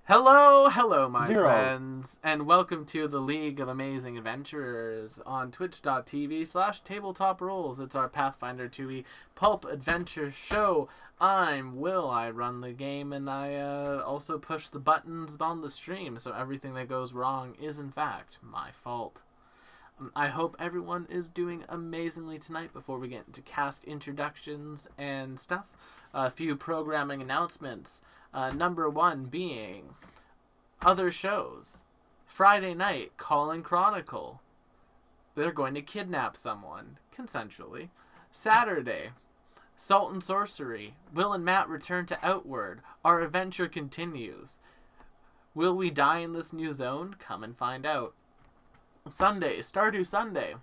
Hello, hello, my Zero. friends, and welcome to the League of Amazing Adventurers on twitch.tv/tabletop rules. It's our Pathfinder 2e pulp adventure show. I'm Will. I run the game, and I also push the buttons on the stream, so everything that goes wrong is, in fact, my fault. I hope everyone is doing amazingly tonight. Before we get into cast introductions and stuff, a few programming announcements. Number one being other shows. Friday night, Call Chronicle. They're going to kidnap someone consensually. Saturday, Salt and Sorcery. Will and Matt return to Outward. Our adventure continues. Will we die in this new zone? Come and find out. Sunday, Stardew Sunday.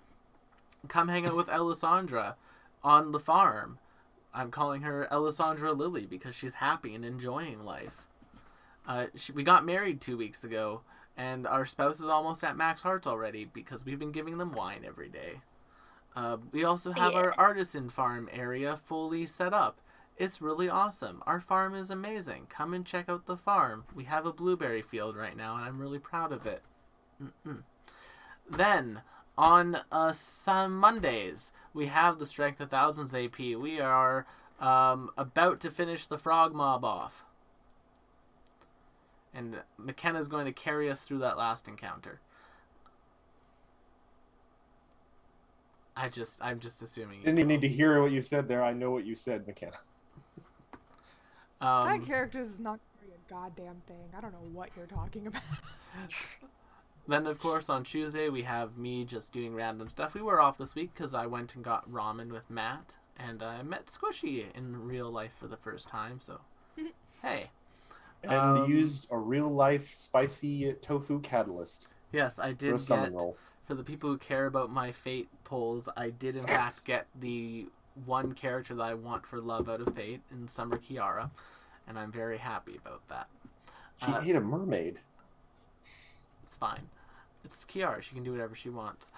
Come hang out with Elisandra on the farm. I'm calling her Elisandra Lily because she's happy and enjoying life. We got married 2 weeks ago, and our spouse is almost at max hearts already because we've been giving them wine every day. We also have our artisan farm area fully set up. It's really awesome. Our farm is amazing. Come and check out the farm. We have a blueberry field right now, and I'm really proud of it. Then, on some Mondays, we have the Strength of Thousands AP. We are about to finish the Frog Mob off. And McKenna's going to carry us through that last encounter. I'm just assuming you Didn't even know. need to hear what you said there. I know what you said, McKenna. My characters is not doing a goddamn thing. I don't know what you're talking about. Then, of course, on Tuesday, we have me just doing random stuff. We were off this week because I went and got ramen with Matt. And I met Squishy in real life for the first time, so hey. And used a real-life spicy tofu catalyst. Yes, I did for a summon get, roll. for the people who care about my Fate polls, I did in fact get the one character that I want for love out of Fate in Summer Kiara, and I'm very happy about that. She ate a mermaid. It's fine. It's Kiara. She can do whatever she wants.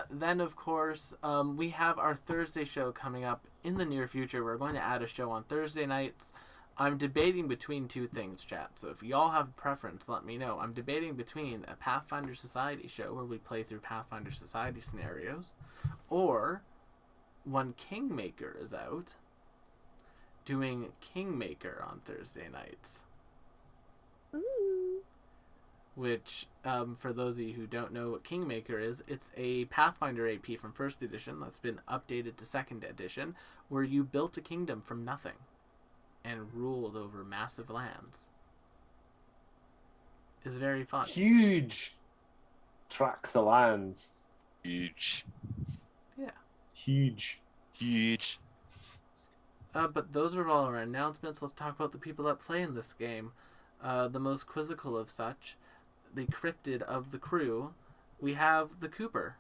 Then, of course, we have our Thursday show coming up in the near future. We're going to add a show on Thursday nights. I'm debating between two things, chat. So if y'all have a preference, let me know. I'm debating between a Pathfinder Society show where we play through Pathfinder Society scenarios, or when Kingmaker is out, doing Kingmaker on Thursday nights. Ooh. Which, for those of you who don't know what Kingmaker is, it's a Pathfinder AP from 1st edition that's been updated to 2nd edition, where you built a kingdom from nothing and ruled over massive lands. It's very fun. Huge tracts of lands. Huge. Yeah. Huge. Huge. But those are all our announcements. Let's talk about the people that play in this game. The most quizzical of such, the cryptid of the crew, we have the Cooper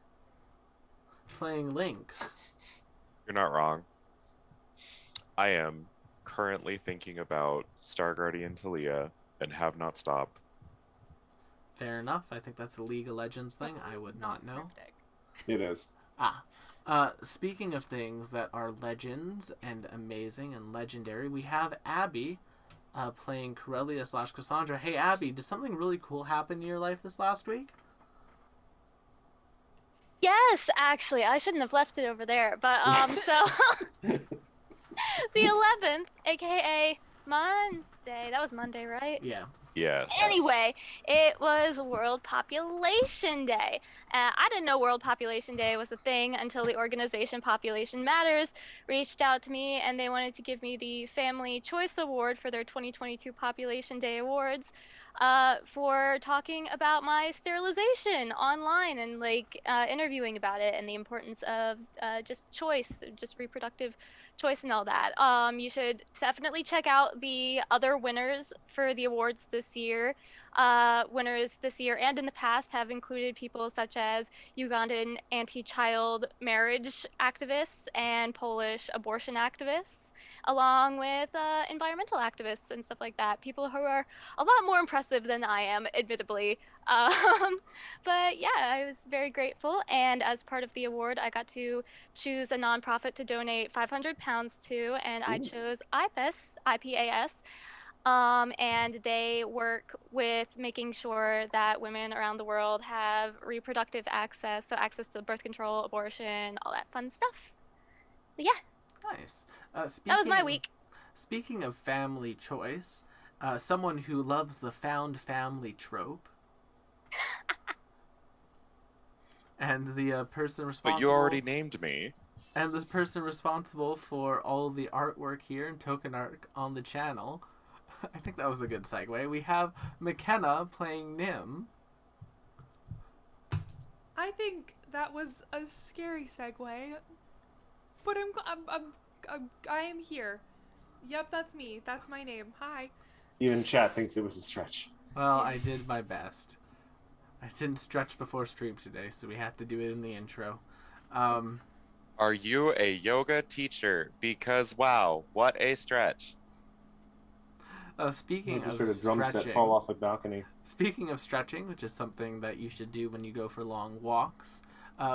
playing Lynx. You're not wrong. I am currently thinking about Star Guardian Talia and have not stopped. Fair enough. I think that's a League of Legends thing. I would not know. It is. Speaking of things that are legends and amazing and legendary, we have Abby playing Corellia/Cassandra. Hey, Abby, did something really cool happen in your life this last week? Yes, actually, I shouldn't have left it over there. But so the 11th, aka Monday. That was Monday, right? Yeah. Yes. Anyway, it was World Population Day. I didn't know World Population Day was a thing until the organization Population Matters reached out to me, and they wanted to give me the Family Choice Award for their 2022 Population Day Awards for talking about my sterilization online and interviewing about it and the importance of just choice, just reproductive choice and all that. You should definitely check out the other winners for the awards this year. Winners this year and in the past have included people such as Ugandan anti-child marriage activists and Polish abortion activists, along with environmental activists and stuff like that. People who are a lot more impressive than I am, admittedly. But yeah, I was very grateful, and as part of the award, I got to choose a nonprofit to donate £500 to, and I chose IPAS, IPAS. and they work with making sure that women around the world have reproductive access, so access to birth control, abortion, all that fun stuff. But yeah, Nice. that was my week. Speaking of family choice, someone who loves the found family trope, and the person responsible. But you already named me. And this person responsible for all the artwork here and token art on the channel. I think that was a good segue. We have McKenna playing Nim. I think that was a scary segue, but I am here. Yep, that's me. That's my name. Hi. Even chat thinks it was a stretch. Well, I did my best. I didn't stretch before stream today, so we had to do it in the intro. Are you a yoga teacher? Because wow, what a stretch. Speaking Just of heard a drum set stretching, fall off a balcony. speaking of stretching, which is something that you should do when you go for long walks,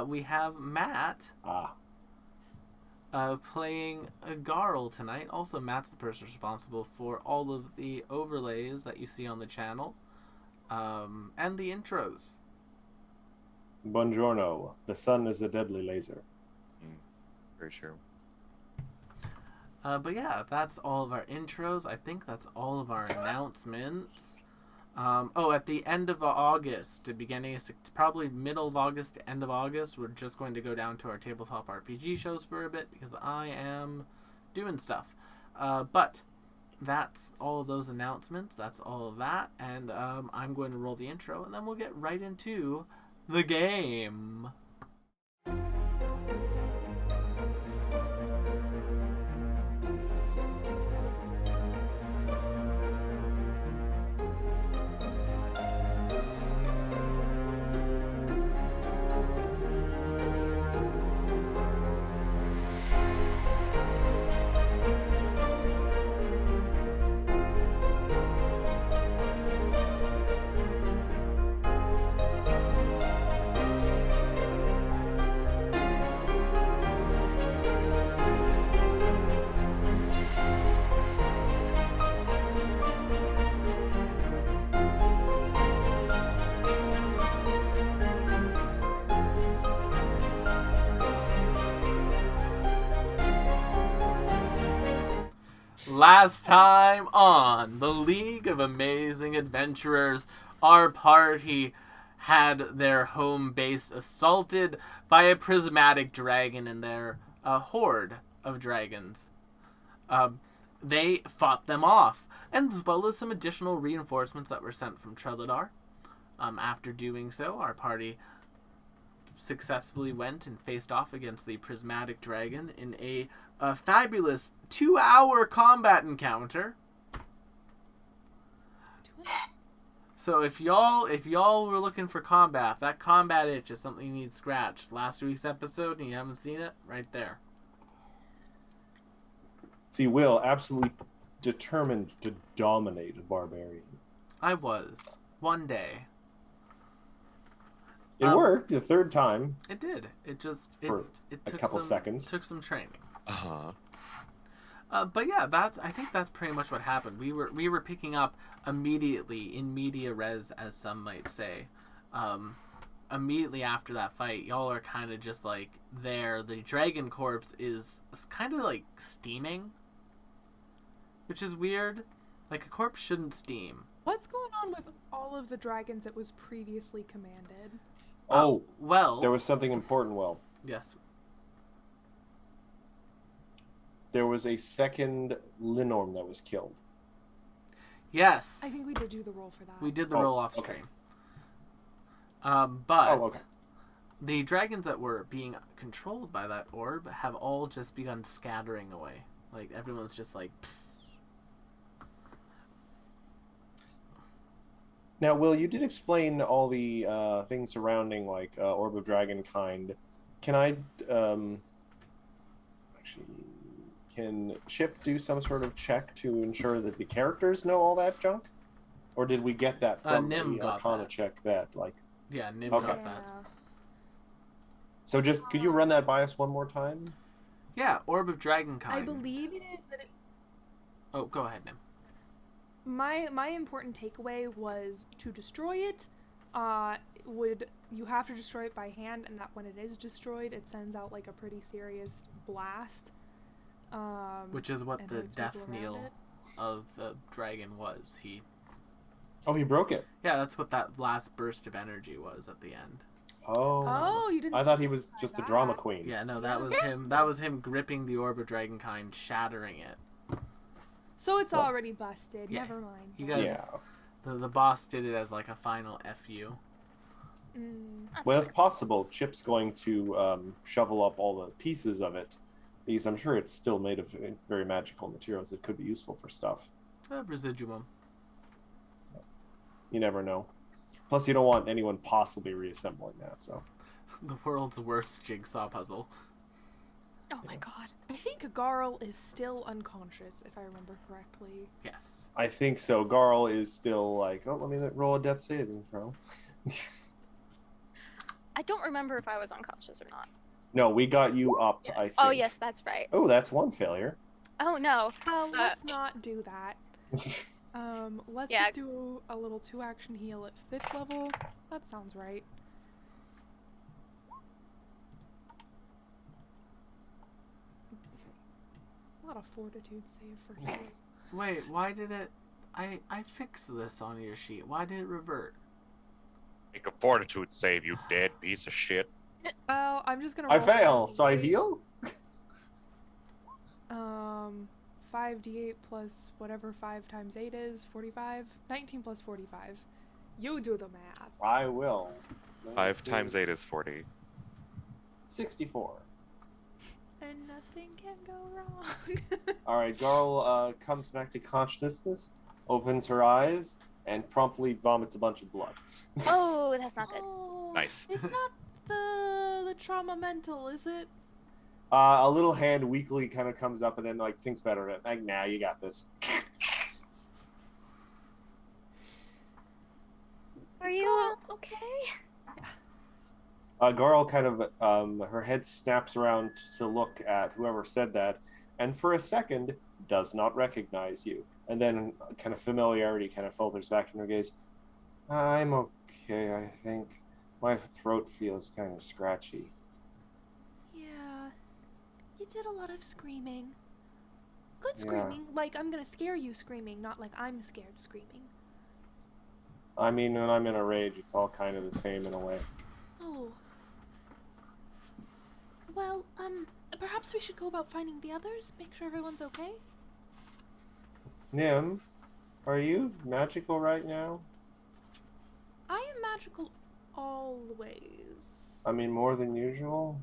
we have Matt Ah, playing a Garl tonight. Also, Matt's the person responsible for all of the overlays that you see on the channel, and the intros. buongiorno. The sun is a deadly laser. Very true. But yeah, that's all of our intros. I think that's all of our announcements. At the end of August, probably middle of August to end of August, we're just going to go down to our tabletop RPG shows for a bit because I am doing stuff. But that's all of those announcements. That's all of that. And I'm going to roll the intro, and then we'll get right into the game. Last time on the League of Amazing Adventurers, our party had their home base assaulted by a prismatic dragon and their horde of dragons. They fought them off, and as well as some additional reinforcements that were sent from Treladar. After doing so, our party successfully went and faced off against the prismatic dragon in a fabulous 2-hour combat encounter. So if y'all were looking for combat, if that combat itch is something you need scratched, last week's episode and you haven't seen it, right there. See, Will absolutely determined to dominate a barbarian. I was. One day. It worked the third time. It did. It For took a couple seconds. Took some training. Uh-huh. But yeah, I think that's pretty much what happened. We were picking up immediately, in media res, as some might say. Immediately after that fight, y'all are kind of just like there. The dragon corpse is kind of like steaming, which is weird. Like a corpse shouldn't steam. What's going on with all of the dragons that was previously commanded? Oh, well, there was something important, Will. yes. There was a second Linorm that was killed. Yes. I think we did do the roll for that. We did the Oh, roll off okay. stream. But Oh, okay. the dragons that were being controlled by that orb have all just begun scattering away. Like everyone's just like, psst. Now, Will, you did explain all the things surrounding, like, Orb of Dragon kind. Can I, actually, can Chip do some sort of check to ensure that the characters know all that junk? Or did we get that from Nim the got Arcana that. check that, like... Yeah, Nim Okay. got that. So just, could you run that by us one more time? Yeah, orb of dragon kind. I believe it is that it. Oh, go ahead, Nim. my important takeaway was to destroy it. You have to destroy it by hand, and that when it is destroyed, it sends out like a pretty serious blast. Which is what and the hurts death people around knell it. of the dragon was. Oh, he broke it. Yeah, that's what that last burst of energy was at the end. Oh. Oh, you didn't. I thought he was specify just a that. drama queen. Yeah, no, that was him. That was him gripping the orb of dragonkind, shattering it. So it's Well, already busted. yeah. Never mind. You guys- Yeah. The boss did it as like a final FU. That's Well, fair. if possible, Chip's going to shovel up all the pieces of it, because I'm sure it's still made of very magical materials that could be useful for stuff. Residuum. You never know. Plus, you don't want anyone possibly reassembling that, so. The world's worst jigsaw puzzle. Oh my god. I think Garl is still unconscious, if I remember correctly. Yes. I think so. Garl is still like, oh, let me roll a death saving throw. I don't remember if I was unconscious or not. No, we got you up, I think. Oh, yes, that's right. Oh, that's one failure. Oh, no. Let's not do that. Let's Yeah. just do a little 2-action heal at 5th level. That sounds right. Not a fortitude save for heal. Wait, why did it... I fixed this on your sheet. Why did it revert? Make a fortitude save, you dead piece of shit. Well, I'm just gonna I roll fail, so I 5d8. heal? 5d8 plus whatever 5 times 8 is, 45. 19 plus 45. You do the math. I will. 5 times 8 is 40. 64. And nothing can go wrong. Alright, Garl comes back to consciousness, opens her eyes, and promptly vomits a bunch of blood. Oh, that's not good. Oh, Nice. It's not the trauma mental, is it? A little hand weakly kind of comes up and then like thinks better of it. Like, nah, you got this. Are you okay? Garl kind of, her head snaps around to look at whoever said that, and for a second does not recognize you. And then kind of familiarity kind of filters back in her gaze. I'm okay, I think. My throat feels kind of scratchy. Yeah. You did a lot of screaming. Good Yeah. screaming. Like, I'm gonna scare you screaming, not like I'm scared screaming. I mean, when I'm in a rage, it's all kind of the same in a way. Oh. Well, perhaps we should go about finding the others, make sure everyone's okay. Nim, are you magical right now? I am magical always. I mean, more than usual?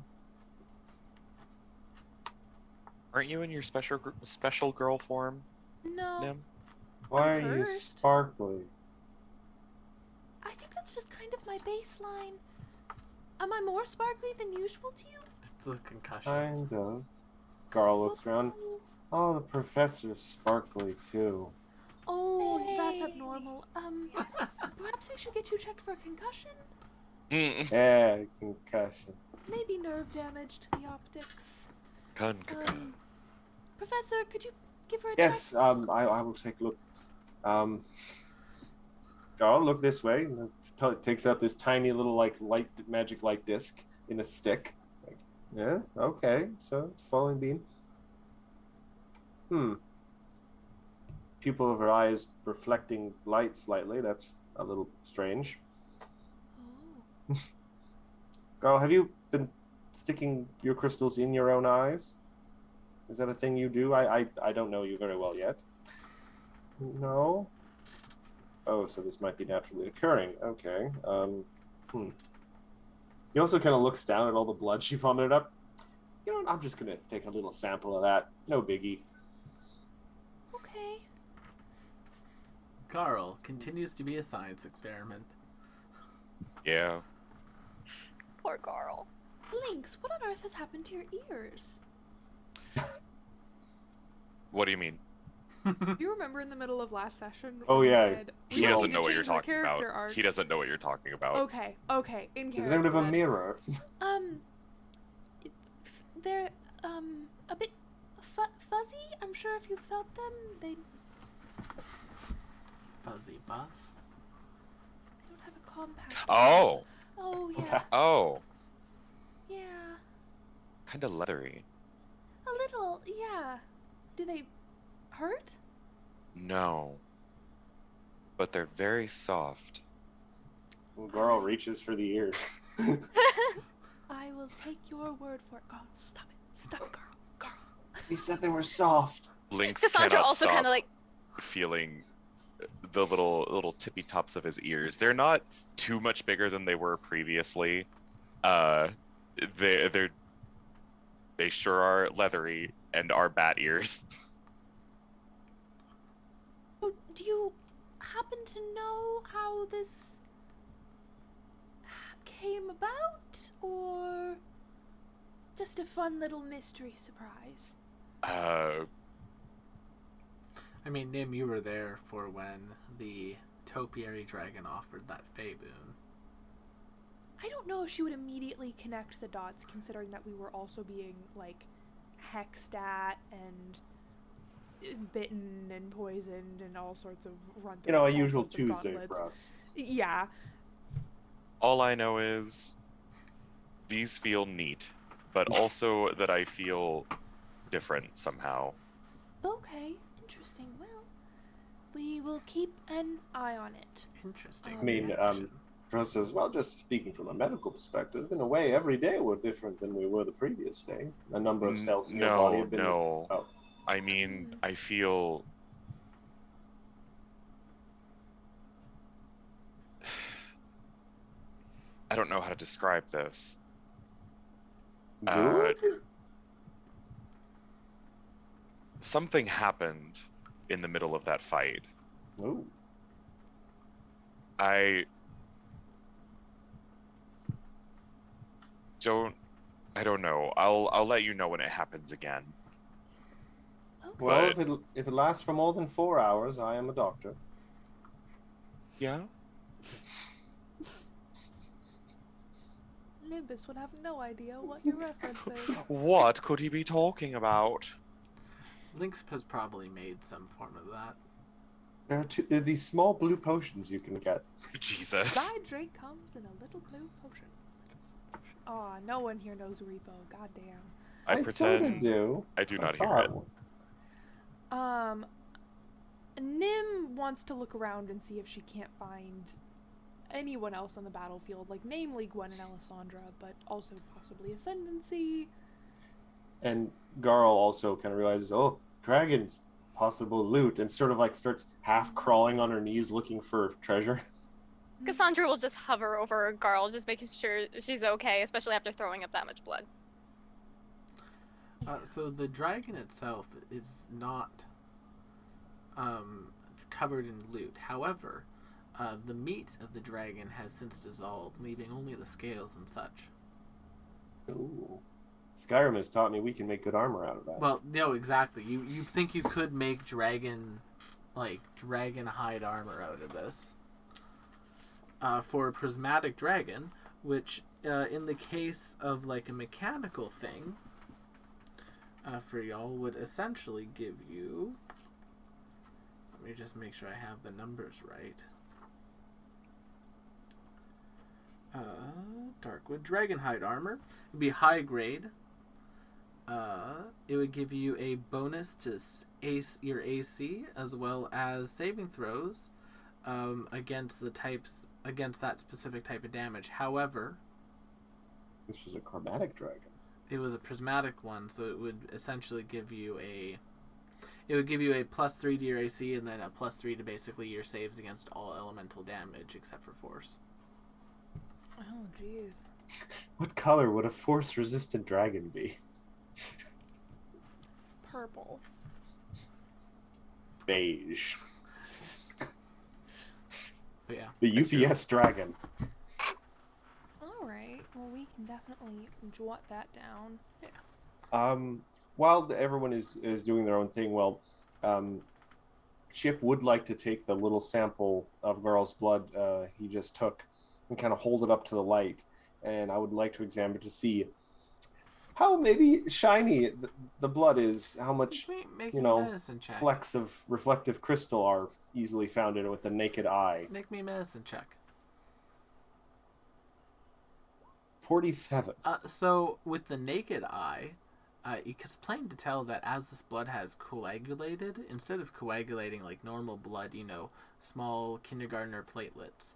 Aren't you in your special girl form, No, Nim? Why I'm are you cursed. sparkly? I think that's just kind of my baseline. Am I more sparkly than usual to you? It's a concussion. Kind of. Garl looks around. Oh, the professor's sparkly too. Oh, that's Hey. abnormal. Perhaps we should get you checked for a concussion? Mm. Yeah, concussion. Maybe nerve damage to the optics. Professor, could you give her a Yes, I will take a look. Garl, look this way. And takes out this tiny little like magic light disc in a stick. Like, yeah, okay, so it's falling beam. Pupil of her eyes reflecting light slightly. That's a little strange. Oh. Garl, have you been sticking your crystals in your own eyes? Is that a thing you do? I don't know you very well yet. No? Oh, so this might be naturally occurring. Okay. He also kind of looks down at all the blood she vomited up. You know what? I'm just going to take a little sample of that. No biggie. Okay. Carl continues to be a science experiment. Yeah. Poor Garl. Lynx, what on earth has happened to your ears? What do you mean? You remember in the middle of last session? Oh, when we yeah. said, He "We doesn't need know to what you're change my talking about. character arc." He doesn't know what you're talking about. Okay, in Is character. it out of a then. mirror? They're a bit fuzzy. I'm sure if you felt them, they. fuzzy buff. They don't have a compact. Oh, Oh yeah. oh, Yeah. kind of leathery. A little. Yeah. Do they hurt? No, but they're very soft. Well, Garl reaches for the ears. I will take your word for it. Girl, stop it. Stop it, girl. Girl. He said they were soft. Lynx Cassandra cannot also stop kind of like feeling the little tippy tops of his ears. They're not too much bigger than they were previously. They sure are leathery and are bat ears. So, do you happen to know how this came about, or just a fun little mystery surprise? Uh, I mean, Nim, you were there for when the topiary dragon offered that Fey boon. I don't know if she would immediately connect the dots, considering that we were also being, like, hexed at and bitten and poisoned and all sorts of run through. You know, a all usual sorts of Tuesday gauntlets. for us. Yeah. all I know is these feel neat, but also that I feel different somehow. Okay, interesting. Well, we will keep an eye on it. Interesting. I mean, connection. Trust says, well, just speaking from a medical perspective, in a way, every day we're different than we were the previous day. A number of cells in your body have been... No. Oh. I mean, I feel... I don't know how to describe this. Good? Something happened in the middle of that fight. Ooh. I don't know. I'll let you know when it happens again. Okay. Well, But- if it lasts for more than 4 hours, I am a doctor. Yeah? Nimbus would have no idea what you're referencing. What could he be talking about? Lynx has probably made some form of that. There are these small blue potions you can get. Jesus. Thy drink comes in a little blue potion. Aw, no one here knows Repo. Goddamn. I sorta pretend do. I do I not saw hear it. Nim wants to look around and see if she can't find anyone else on the battlefield, like namely Gwen and Alessandra, but also possibly Ascendancy. And Garl also kind of realizes, oh, dragons, possible loot, and sort of like starts half crawling on her knees looking for treasure. Cassandra will just hover over Garl, just making sure she's okay, especially after throwing up that much blood. So the dragon itself is not covered in loot. However, the meat of the dragon has since dissolved, leaving only the scales and such. Ooh. Skyrim has taught me we can make good armor out of that. Well, no, exactly. You think you could make dragon hide armor out of this? For a prismatic dragon, which in the case of like a mechanical thing, for y'all would essentially give you. Let me just make sure I have the numbers right. Darkwood Dragonhide armor would be high grade. It would give you a bonus to your AC as well as saving throws against that specific type of damage. However, This was a chromatic dragon. it was a prismatic one, so it would essentially give you a +3 to your AC and then a +3 to basically your saves against all elemental damage except for force. Oh, jeez. What color would a force-resistant dragon be? Purple. Beige. But yeah. The UPS dragon. Alright, well, we can definitely jot that down. While everyone is doing their own thing, Chip would like to take the little sample of Garl's blood he just took and kind of hold it up to the light, and I would like to examine to see how maybe shiny the blood is, how much Make you me know medicine check. flecks of reflective crystal are easily found in it with the naked eye. Make me medicine check. 47. So with the naked eye, it's plain to tell that as this blood has coagulated, instead of coagulating like normal blood, small kindergartner platelets,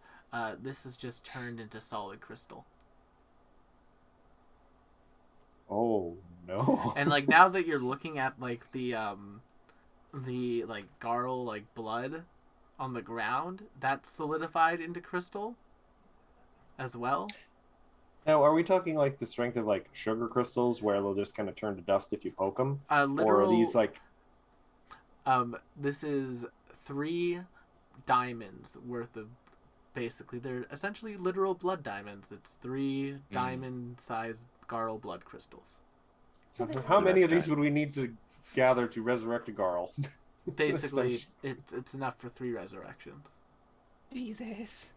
this is just turned into solid crystal. Oh no. And like now that you're looking at like the like Garl like blood on the ground, that's solidified into crystal as well. Now, are we talking like the strength of like sugar crystals where they'll just kind of turn to dust if you poke them? Or are these like... This is 3 diamonds worth of, basically, they're essentially literal blood diamonds. It's 3 diamond-sized Garl blood crystals. So how many of these would we need to gather to resurrect a Garl? Basically, it's enough for 3 resurrections. Jesus.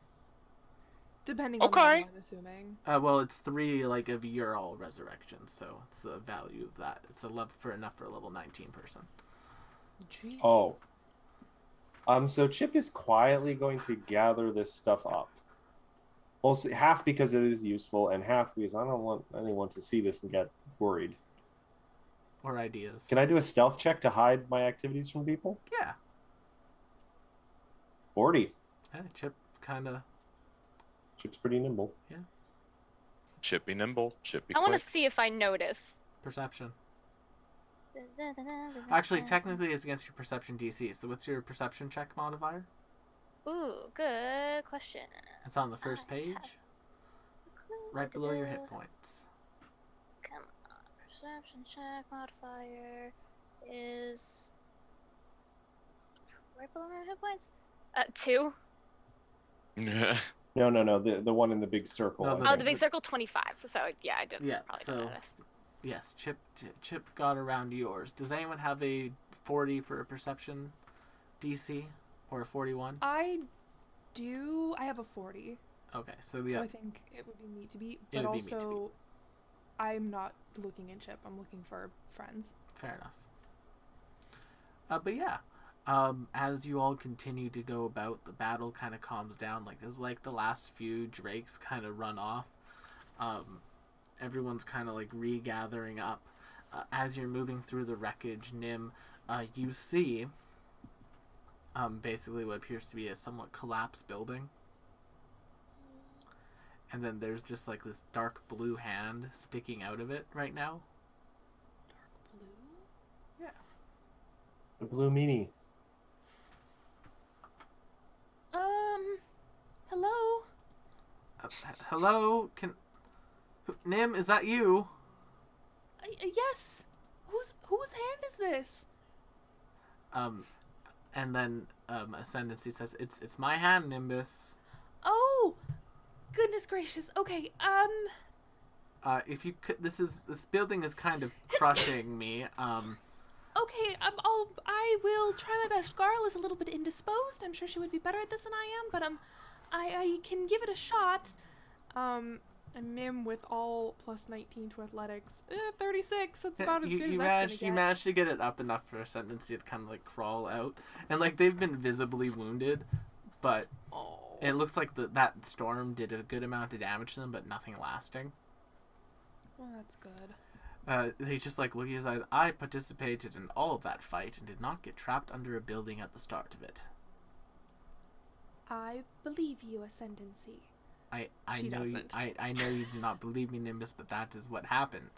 Depending on Okay. the level, I'm assuming. Well, it's 3 like of your all resurrections, so it's the value of that. It's enough for a level 19 person. Gee. Oh. So Chip is quietly going to gather this stuff up. Mostly half because it is useful, and half because I don't want anyone to see this and get worried. Or ideas. Can I do a stealth check to hide my activities from people? Yeah. 40. Chip kind of. Chip's pretty nimble. Chip be nimble. Chip be I quick. want to see if I notice. Perception. Actually, technically, it's against your perception DC. So, what's your perception check modifier? Ooh, good question. It's on the first I have page, right below your hit points. Come on, perception check modifier is right below my hit points. 2. No. The one in the big circle. No, I the- Oh, think. the big circle 25. So yeah, I did. Yeah, Probably so- didn't notice. Yes, Chip got around yours. Does anyone have a 40 for a perception DC or a 41? I do. I have a 40. Okay, so So yeah, I think it would be me to beat. It But would be me to also, I'm not looking in Chip. I'm looking for friends. fair enough. But yeah, as you all continue to go about, the battle kind of calms down. Like as like the last few drakes kind of run off. Everyone's kind of like regathering up. As you're moving through the wreckage, Nim, you see basically what appears to be a somewhat collapsed building. And then there's just like this dark blue hand sticking out of it right now. Blue? The blue meanie. Hello? Hello? Nim, is that you? Yes. Whose hand is this? And then Ascendancy says, It's my hand, Nimbus. Oh, goodness gracious. Okay. If you could, this building is kind of crushing me. Okay. I will try my best. Garl is a little bit indisposed. I'm sure she would be better at this than I am, but I can give it a shot. And Mim with all plus 19 to athletics. 36. That's about as good as that's gonna You managed to get it up enough for Ascendancy to kind of like crawl out, and like they've been visibly wounded, but it looks like that storm did a good amount of damage to them, but nothing lasting. Well, that's good. They just like look at his eyes. I participated in all of that fight and did not get trapped under a building at the start of it. I believe you, Ascendancy. I She know doesn't. I know you do not believe me, Nimbus, but that is what happened.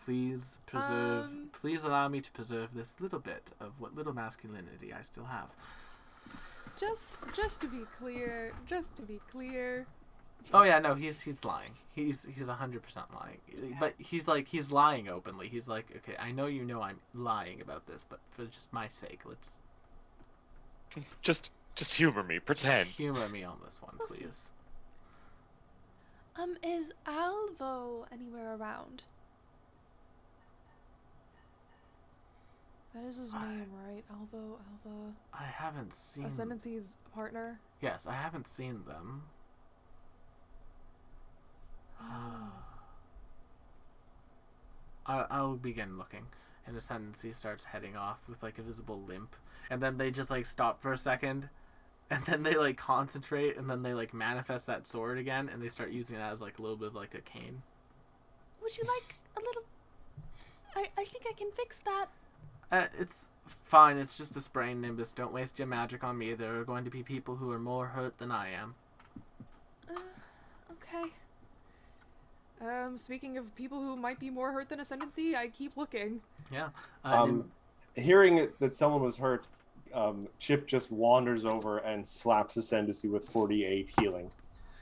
Please please allow me to preserve this little bit of what little masculinity I still have. Just to be clear. Oh yeah, no, he's lying. He's 100% lying. But he's lying openly. He's like, okay, I know you know I'm lying about this, but for just my sake, let's Just humor me. Pretend. just humor me on this one, We'll see. please. Is Alvo anywhere around? That is his name, right? Alva. I haven't seen. Ascendancy's partner. Yes, I haven't seen them. I'll begin looking. And Ascendancy starts heading off with like a visible limp, and then they just like stop for a second, and then they like concentrate, and then they like manifest that sword again, and they start using it as like a little bit of like a cane. Would you like a little? I think I can fix that. It's fine. It's just a sprain, Nimbus. Don't waste your magic on me. There are going to be people who are more hurt than I am. Okay. Speaking of people who might be more hurt than Ascendancy, I keep looking. Yeah. Hearing that someone was hurt, Chip just wanders over and slaps Ascendancy with 48 healing.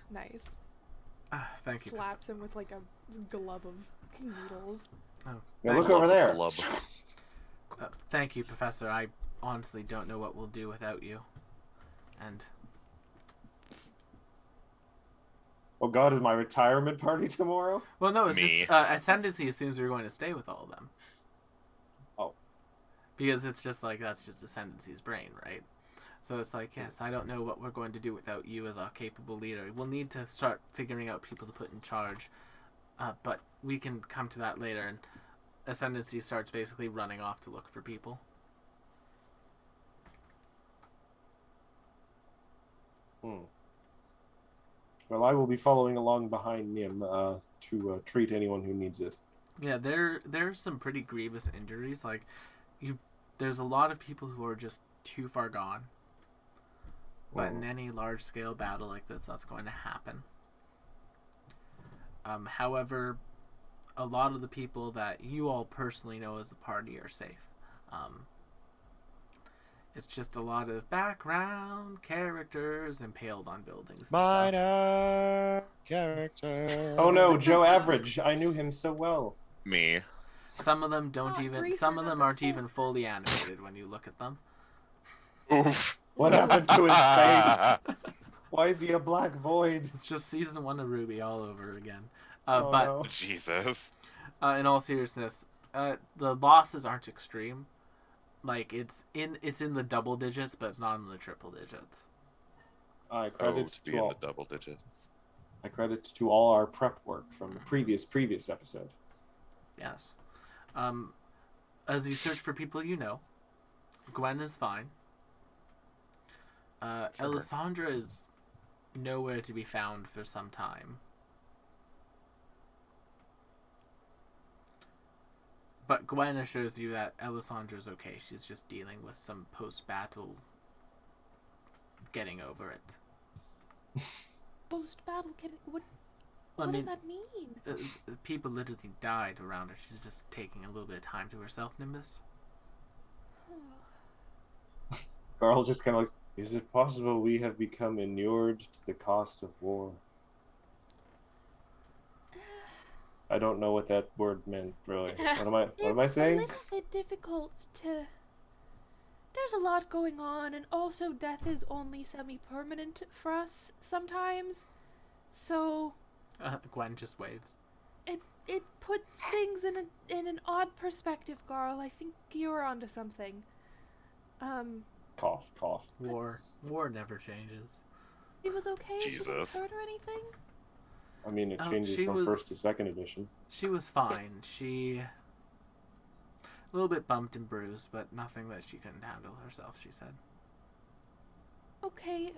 Nice. Thank you. Slaps him with like a glove of needles. Oh, Now thank look over there. Glub. Thank you, Professor. I honestly don't know what we'll do without you. And Oh God, is my retirement party tomorrow? well, no, it's Me. just Ascendancy assumes you're going to stay with all of them. Oh. Because it's just like that's just Ascendancy's brain, right? So it's like, yes, I don't know what we're going to do without you as our capable leader. We'll need to start figuring out people to put in charge, but we can come to that later. And Ascendancy starts basically running off to look for people. Well, I will be following along behind Nim to treat anyone who needs it. Yeah, there's some pretty grievous injuries. Like, there's a lot of people who are just too far gone. But in any large-scale battle like this, that's going to happen. However, a lot of the people that you all personally know as a party are safe. It's just a lot of background characters impaled on buildings and stuff. Minor character. Oh no, Joe Average. I knew him so well. Me. Some of them don't Not even. Greaser Some of them number aren't 4. even fully animated when you look at them. Oof. What happened to his face? Why is he a black void? It's just season 1 of Ruby all over again. Oh, But no. Jesus. in all seriousness, the losses aren't extreme. Like it's in the double digits, but it's not in the triple digits. I Oh, credit to be to in all. the double digits. I credit to all our prep work from the previous episode. Yes. As you search for people you know, Gwen is fine. Sure. Alessandra is nowhere to be found for some time. But Gwen assures you that Alessandra's okay. She's just dealing with some post-battle getting over it. Post-battle kid. What I does mean, that mean? people literally died around her. She's just taking a little bit of time to herself, Nimbus. Carl just kind of like, is it possible we have become inured to the cost of war? I don't know what that word meant, really. What am I saying? It's a little bit difficult to. There's a lot going on, and also death is only semi-permanent for us sometimes. So Gwen just waves. it puts things in an odd perspective, Garl. I think you're onto something. Cough, cough. War never changes. She was okay. She Jesus. wasn't hurt or anything. I mean, it Oh, changes she from was- first to second edition. She was fine. She a little bit bumped and bruised, but nothing that she couldn't handle herself, she said. Okay,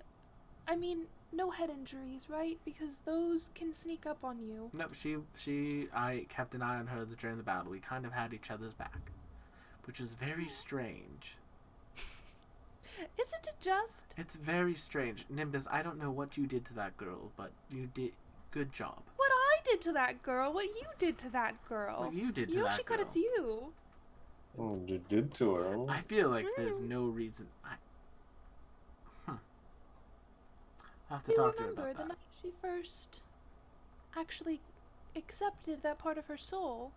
I mean, no head injuries, right? Because those can sneak up on you. Nope, I kept an eye on her during the battle. We kind of had each other's back, which was very strange. Isn't it just? It's very strange. Nimbus, I don't know what you did to that girl, but you did good job. What I did to that girl, what you did to that girl. What you did to You know that she girl. cut it's you. Oh, you did to her. I feel like there's no reason. I'll have to You talk to her remember about the that. night she first actually accepted that part of her soul?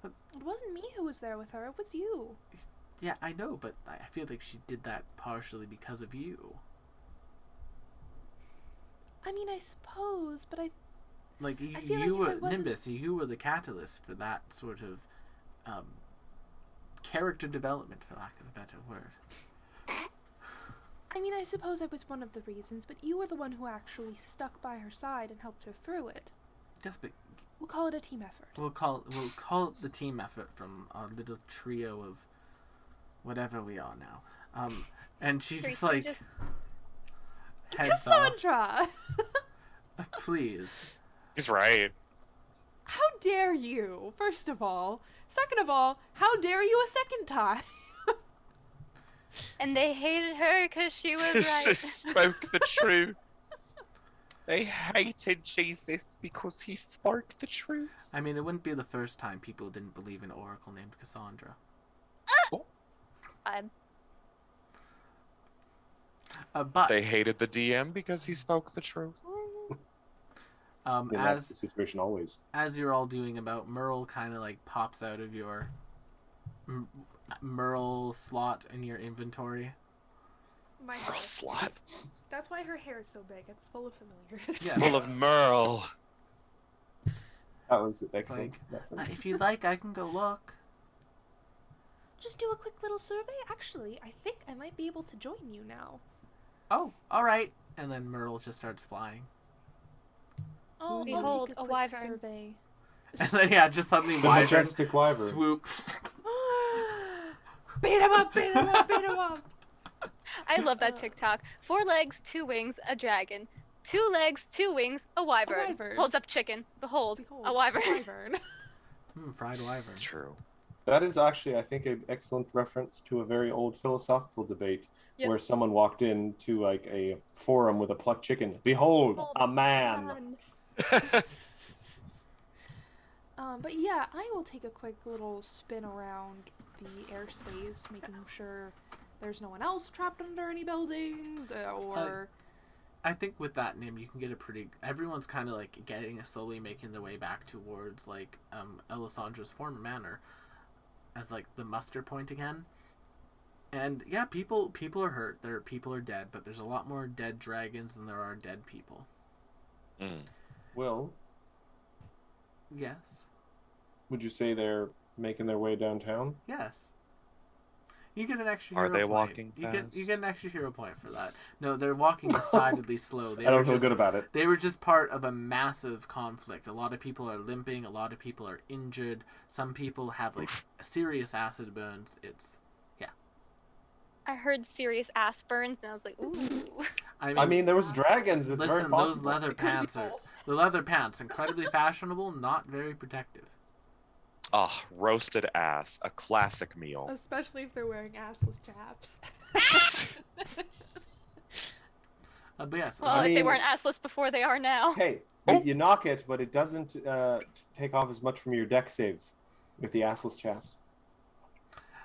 But- It wasn't me who was there with her, it was you. Yeah, I know, but I feel like she did that partially because of you. I mean, I suppose, but I Like I feel like you if I were wasn't- Nimbus, you were the catalyst for that sort of character development, for lack of a better word. I mean, I suppose I was one of the reasons, but you were the one who actually stuck by her side and helped her through it. Yes, but We'll call it a team effort. We'll call it the team effort from our little trio of whatever we are now. And she Three just like Stooges. heads off. Cassandra! Please. He's right. How dare you, first of all? Second of all, how dare you a second time? And they hated her because she was She right. spoke the truth. They hated Jesus because he spoke the truth. I mean, it wouldn't be the first time people didn't believe in an oracle named Cassandra. But They hated the DM because he spoke the truth. And that's the situation always. as you're all doing about, Merle kind of like pops out of your Merle slot in your inventory. My Merle slot. That's why her hair is so big. It's full of familiars. Yeah. Full of Merle. That was excellent. If you'd like, I can go look. Just do a quick little survey. Actually, I think I might be able to join you now. Oh, all right. And then Merle just starts flying. Oh, Behold, I'll take a a quick wyvern. survey. And then yeah, just suddenly The wyvern majestic wyvern. swoop. Beat him up! Beat him up! Beat him up! I love that TikTok. 4 legs, 2 wings, a dragon. 2 legs, 2 wings, a wyvern. wyvern. Holds up chicken. Behold, Behold, a wyvern. wyvern. Fried wyvern. It's true. That is actually, I think, an excellent reference to a very old philosophical debate Yep. where someone walked into like a forum with a plucked chicken. Behold, Behold, a man. Man. But yeah, I will take a quick little spin around the airspace, making sure there's no one else trapped under any buildings, or... I think with that name, you can get a pretty. Everyone's kind of like slowly making their way back towards like Elisandra's former manor, as like the muster point again. And yeah, people are hurt. People are dead, but there's a lot more dead dragons than there are dead people. Mm. Will, Yes, would you say they're making their way downtown? yes. You get an extra. Are hero they point. walking You fast? get an extra hero point for that. No, they're walking decidedly slow. They I were don't feel just- good about it. They were just part of a massive conflict. A lot of people are limping. A lot of people are injured. Some people have like serious acid burns. It's I heard serious ass burns, and I was like, ooh. I mean, there was dragons. It's very listen, possible. those leather It could be pants are both. the leather pants incredibly fashionable, not very protective. Ah, roasted ass. A classic meal. Especially if they're wearing assless chaps. But yes, Well, if they mean- weren't assless before, they are now. Hey, Oh. you knock it, but it doesn't take off as much from your deck save with the assless chaps.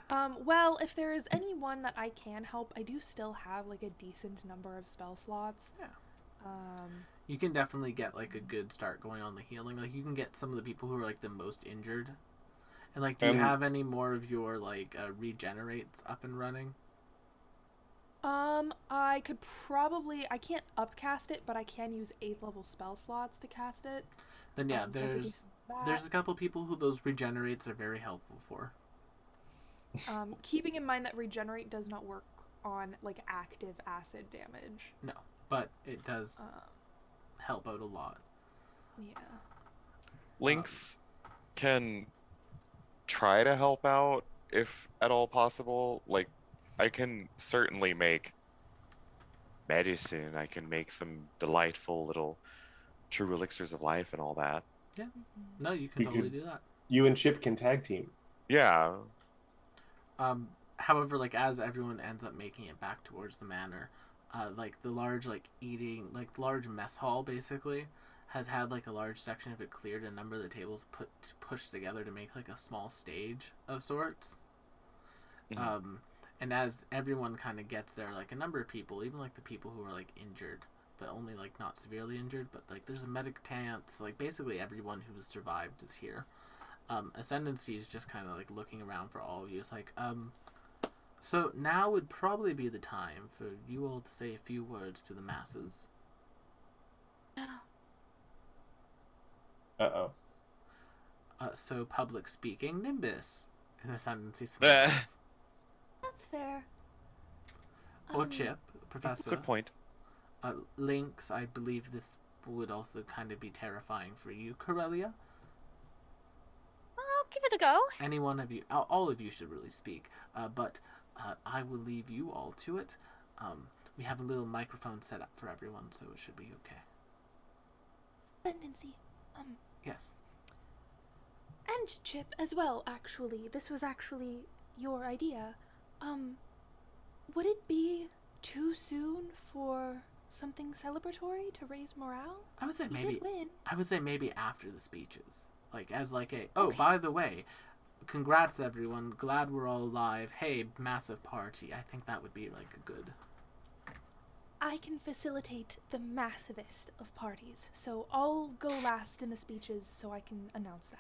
Well, if there is anyone that I can help, I do still have like a decent number of spell slots. Yeah. Um, you can definitely get like a good start going on the healing. Like you can get some of the people who are like the most injured. And like, do you have any more of your like regenerates up and running? I could probably, I can't upcast it, but I can use 8th level spell slots to cast it. Then yeah, So I could do that. there's a couple people who those regenerates are very helpful for. Keeping in mind that regenerate does not work on like active acid damage. No, but it does Uh, help out a lot. yeah. Lynx can try to help out if at all possible. Like, I can certainly make medicine. I can make some delightful little true elixirs of life and all that. No, you can You totally could- do that. You and Chip can tag team. Yeah. However, like as everyone ends up making it back towards the manor, like the large large mess hall basically has had like a large section of it cleared and a number of the tables pushed together to make like a small stage of sorts. Mhm. And as everyone kind of gets there, like a number of people, even like the people who are like injured, but only like not severely injured, but like there's a medic tent, like basically everyone who's survived is here. Ascendancy is just kind of like looking around for all of you. It's like, so now would probably be the time for you all to say a few words to the masses. Uh-oh. So public speaking, Nimbus. And Ascendancy smiles. That's fair. Or Chip, Professor. Good point. Lynx, I believe this would also kind of be terrifying for you, Corellia. give it a go. Any one of you, all of you should really speak. But I will leave you all to it. We have a little microphone set up for everyone, so it should be okay. Ascendancy. Yes. And Chip as well, actually. This was actually your idea. Would it be too soon for something celebratory to raise morale? I would say We maybe. did win. I would say maybe after the speeches, as a. Oh, Okay. by the way, congrats everyone. Glad we're all alive. Hey, massive party. I think that would be like a good. I can facilitate the massivest of parties, so I'll go last in the speeches so I can announce that.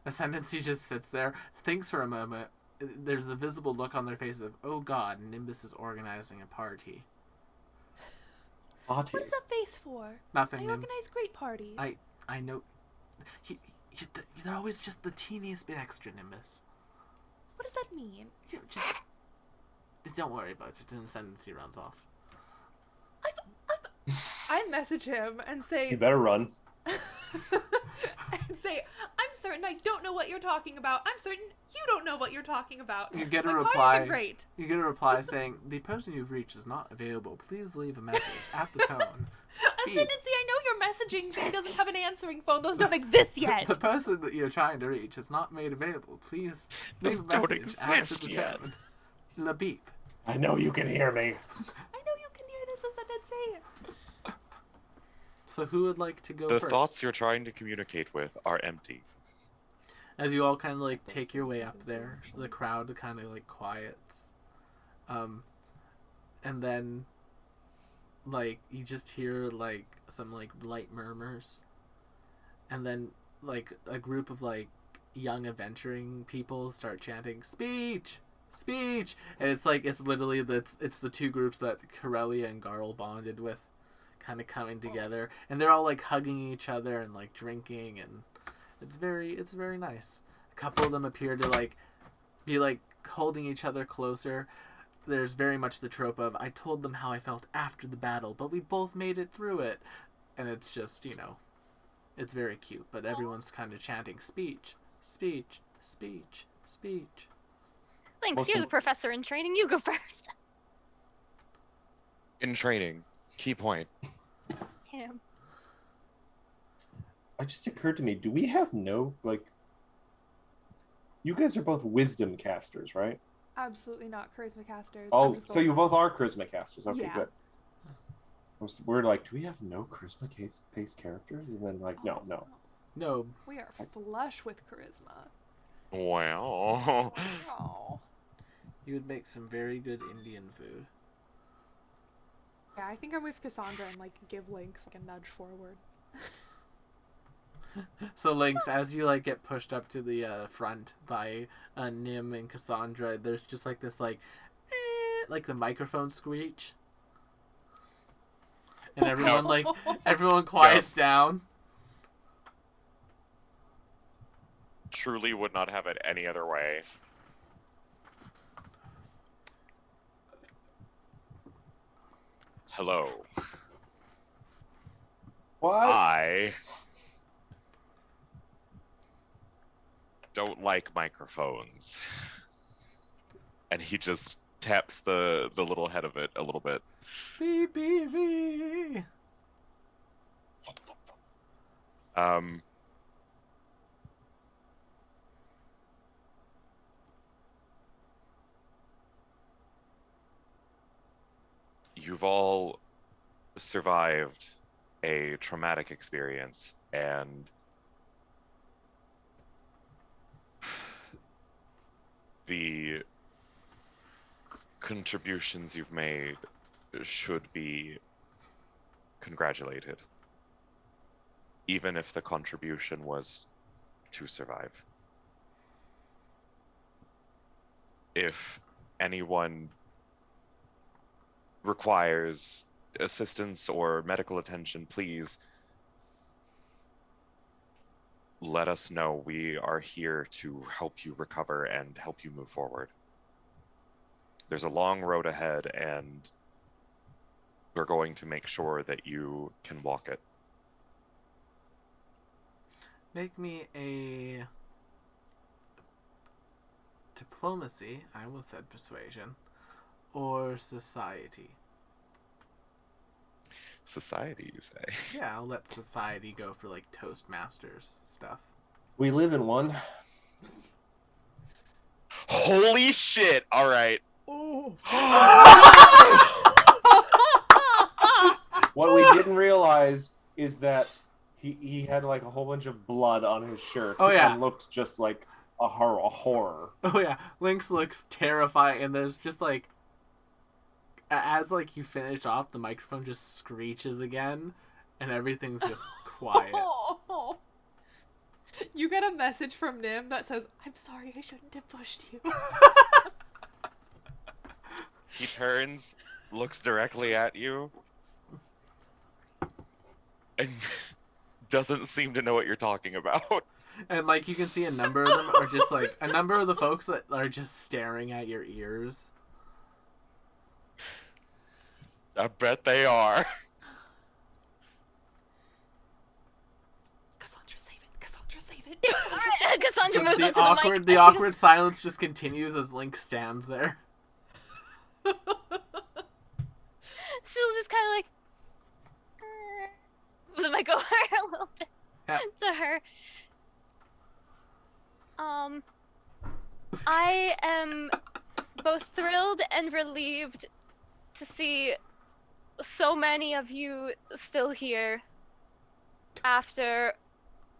Ascendancy just sits there, thinks for a moment. There's a visible look on their face of, oh god, Nimbus is organizing a party. Party. What is that face for? Nothing. I organize great parties. I know. They're always just the teeniest bit extra, Nimbus. What does that mean? Don't worry about it. An Ascendancy runs off. I message him and say, You better run. and say, I'm certain I don't know what you're talking about. I'm certain you don't know what you're talking about. You get a My reply. parties are great. You get a reply saying, the person you've reached is not available. Please leave a message at the tone. Ascendancy, I know your messaging thing doesn't have an answering phone. Those don't exist yet. The person that you're trying to reach is not made available. Please leave a Those don't message after exist the yet. tone. The beep. I know you can hear me. I know you can hear this, Ascendancy. So who would like to go The first? thoughts you're trying to communicate with are empty. As you all kind of like This take your was way the up there, resolution. the crowd kind of like quiets. And then like you just hear like some like light murmurs. And then like a group of like young adventuring people start chanting speech, speech, and it's like it's literally it's the two groups that Corellia and Garl bonded with kind of coming together, and they're all like hugging each other and like drinking, and it's very nice. A couple of them appear to like be like holding each other closer. There's very much the trope of I told them how I felt after the battle, but we both made it through it, and it's just it's very cute. But everyone's kind of chanting speech, speech, speech, speech. Lynx, you're Also- the professor in training. You go first. In training, key point. Damn. It just occurred to me, do we have no, like, you guys are both wisdom casters, right? Absolutely not charisma casters. Oh, I'm just so going you both last. are charisma casters. Okay, Yeah. good. We're like, do we have no charisma based characters? And then like, no. No, We are flush with charisma. Wow. Oh. you would make some very good Indian food. Yeah, I think I'm with Cassandra and like give Lynx like a nudge forward. So Lynx, as you like get pushed up to the front by Nim and Cassandra, there's just like this like the microphone screech, and everyone quiets down. Truly would not have it any other way. Hello. What? I don't like microphones. And he just taps the little head of it a little bit. Beep beep beep. You've all survived a traumatic experience, and the contributions you've made should be congratulated, even if the contribution was to survive. If anyone requires assistance or medical attention, please let us know. We are here to help you recover and help you move forward. There's a long road ahead, and we're going to make sure that you can walk it. Make me a diplomacy, I almost said persuasion, or society? Society, you say? Yeah, I'll let society go for like Toastmasters stuff. We live in one. Holy shit! All right. Oh. What we didn't realize is that he had like a whole bunch of blood on his shirt. Oh, yeah. And looked just like a horror. Oh yeah, Lynx looks terrifying, and there's just like, as like you finish off, the microphone just screeches again, and everything's just quiet. You get a message from Nim that says, "I'm sorry, I shouldn't have pushed you." He turns, looks directly at you, and doesn't seem to know what you're talking about. And like you can see a number of them are just like a number of the folks that are just staring at your ears. I bet they are. Cassandra, save it! Cassandra, save it! Cassandra, save it! Cassandra moves The into the mic. awkward, and the she awkward silence just continues as Lynx stands there. She'll just kind of like move the mic over a little bit Yeah. to her. I am both thrilled and relieved to see so many of you still here after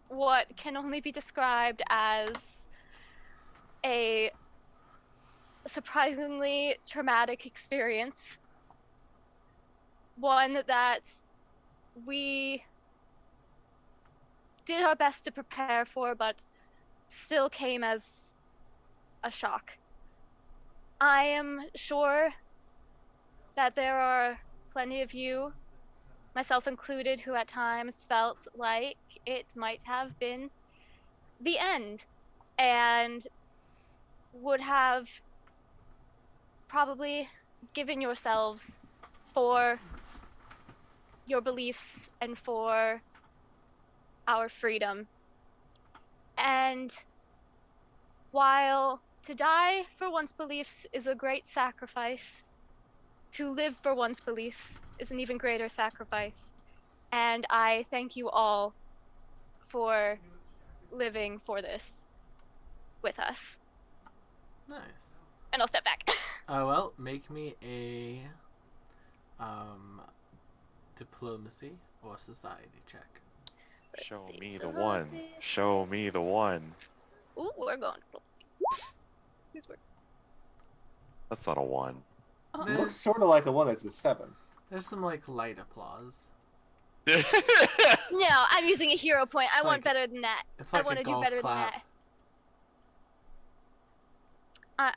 what can only be described as a surprisingly traumatic experience. One that we did our best to prepare for, but still came as a shock. I am sure that there are plenty of you, myself included, who at times felt like it might have been the end and would have probably given yourselves for your beliefs and for our freedom. And while to die for one's beliefs is a great sacrifice, to live for one's beliefs is an even greater sacrifice. And I thank you all for living for this with us. Nice. And I'll step back. Well, make me a diplomacy or society check. Let's Show see. me the one. Show me the one. Ooh, we're going diplomacy. Who's working? That's not a 1. It looks sort of like a 1. It's a 7. There's some like light applause. No, I'm using a hero point. I It's want like- better than that. It's I like want a to do golf better clap. than that.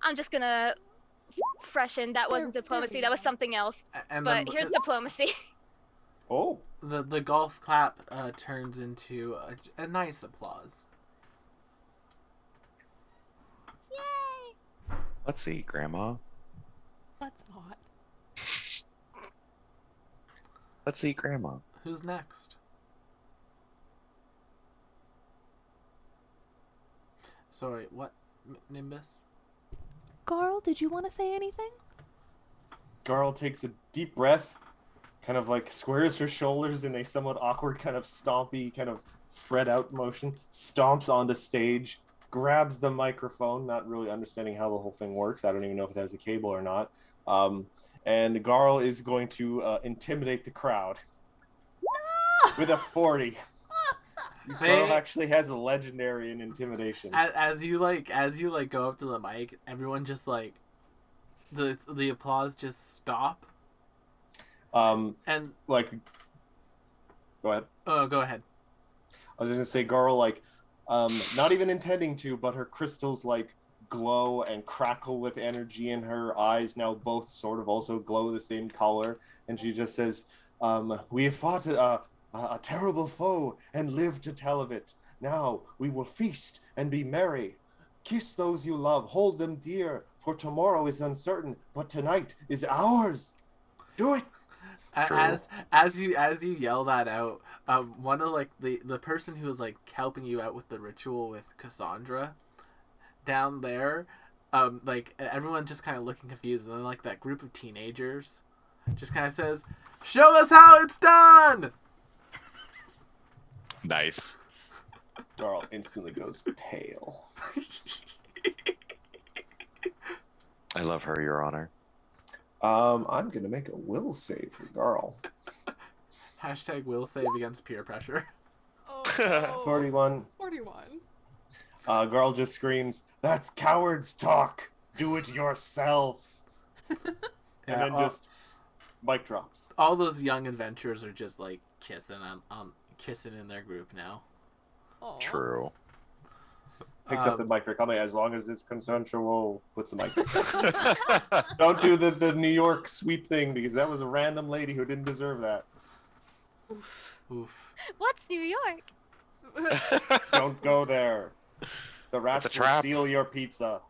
I'm just gonna freshen. That wasn't diplomacy. That was something else. And But then here's diplomacy. Oh, the golf clap turns into a nice applause. Yay! Let's see, Grandma. Let's not. Let's see, Grandma. Who's next? Sorry, what? Nimbus? Garl, did you want to say anything? Garl takes a deep breath, kind of like squares her shoulders in a somewhat awkward kind of stompy, kind of spread out motion, stomps onto stage, grabs the microphone, not really understanding how the whole thing works. I don't even know if it has a cable or not. And Garl is going to intimidate the crowd with a 40. Garl actually has a legendary in intimidation. As you go up to the mic, everyone just like the applause just stop. And Like, go ahead. oh, go ahead. I was just gonna say, Garl, like, not even intending to, but her crystals like glow and crackle with energy in her eyes. Now both sort of also glow the same color, and she just says, "We have fought a terrible foe and lived to tell of it. Now we will feast and be merry. Kiss those you love, hold them dear, for tomorrow is uncertain, but tonight is ours. Do it." As you yell that out, one of like the person who was like helping you out with the ritual with Cassandra down there, like everyone just kind of looking confused, and then like that group of teenagers just kind of says, "Show us how it's done." Nice. Garl instantly goes pale. I love her, Your Honor. I'm gonna make a will save for Garl. Hashtag will save against peer pressure. Oh, no. 41. 41. Garl just screams, "That's coward's talk! Do it yourself!" And then just mic drops. All those young adventurers are just like kissing kissing in their group now. Aw. True. Picks up the mic for comment, as long as it's consensual, puts the mic. Don't do the New York sweep thing, because that was a random lady who didn't deserve that. Oof. Oof. What's New York? Don't go there. The rats It's a will trap. steal your pizza.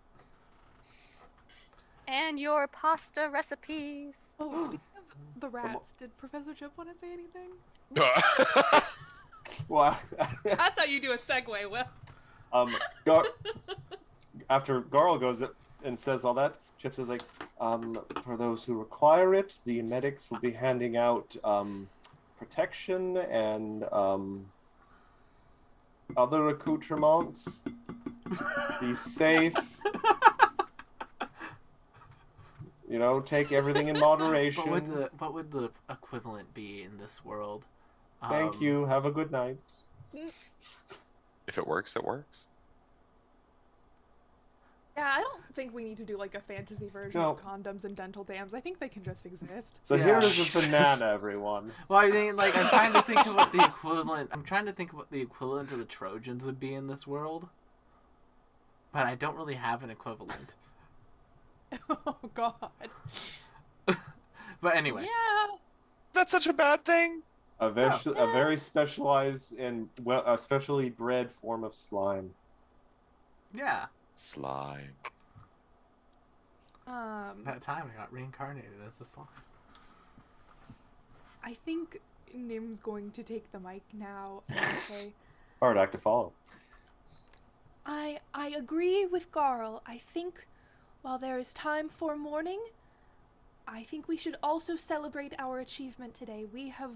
And your pasta recipes. Oh, speaking of the rats, did Professor Chip want to say anything? Well, That's how you do a segue, Will. after Garl goes and says all that, Chips is like, for those who require it, the medics will be handing out protection and other accoutrements. Be safe. You know, take everything in moderation. What would the equivalent be in this world? Thank you. Have a good night. If it works, it works. Yeah, I don't think we need to do like a fantasy version No. of condoms and dental dams. I think they can just exist. So Yeah. here's Jesus. a banana, everyone. Well, I mean, like, I'm trying to think of what the equivalent. I'm trying to think of what the equivalent of the Trojans would be in this world, but I don't really have an equivalent. Oh God. But anyway, Yeah. That's such a bad thing. A very specialized and a specially bred form of slime. yeah, Slime. that time I got reincarnated as a slime. I think Nim's going to take the mic now and say, Hard act to follow. I agree with Garl. I think while there is time for mourning, I think we should also celebrate our achievement today. We have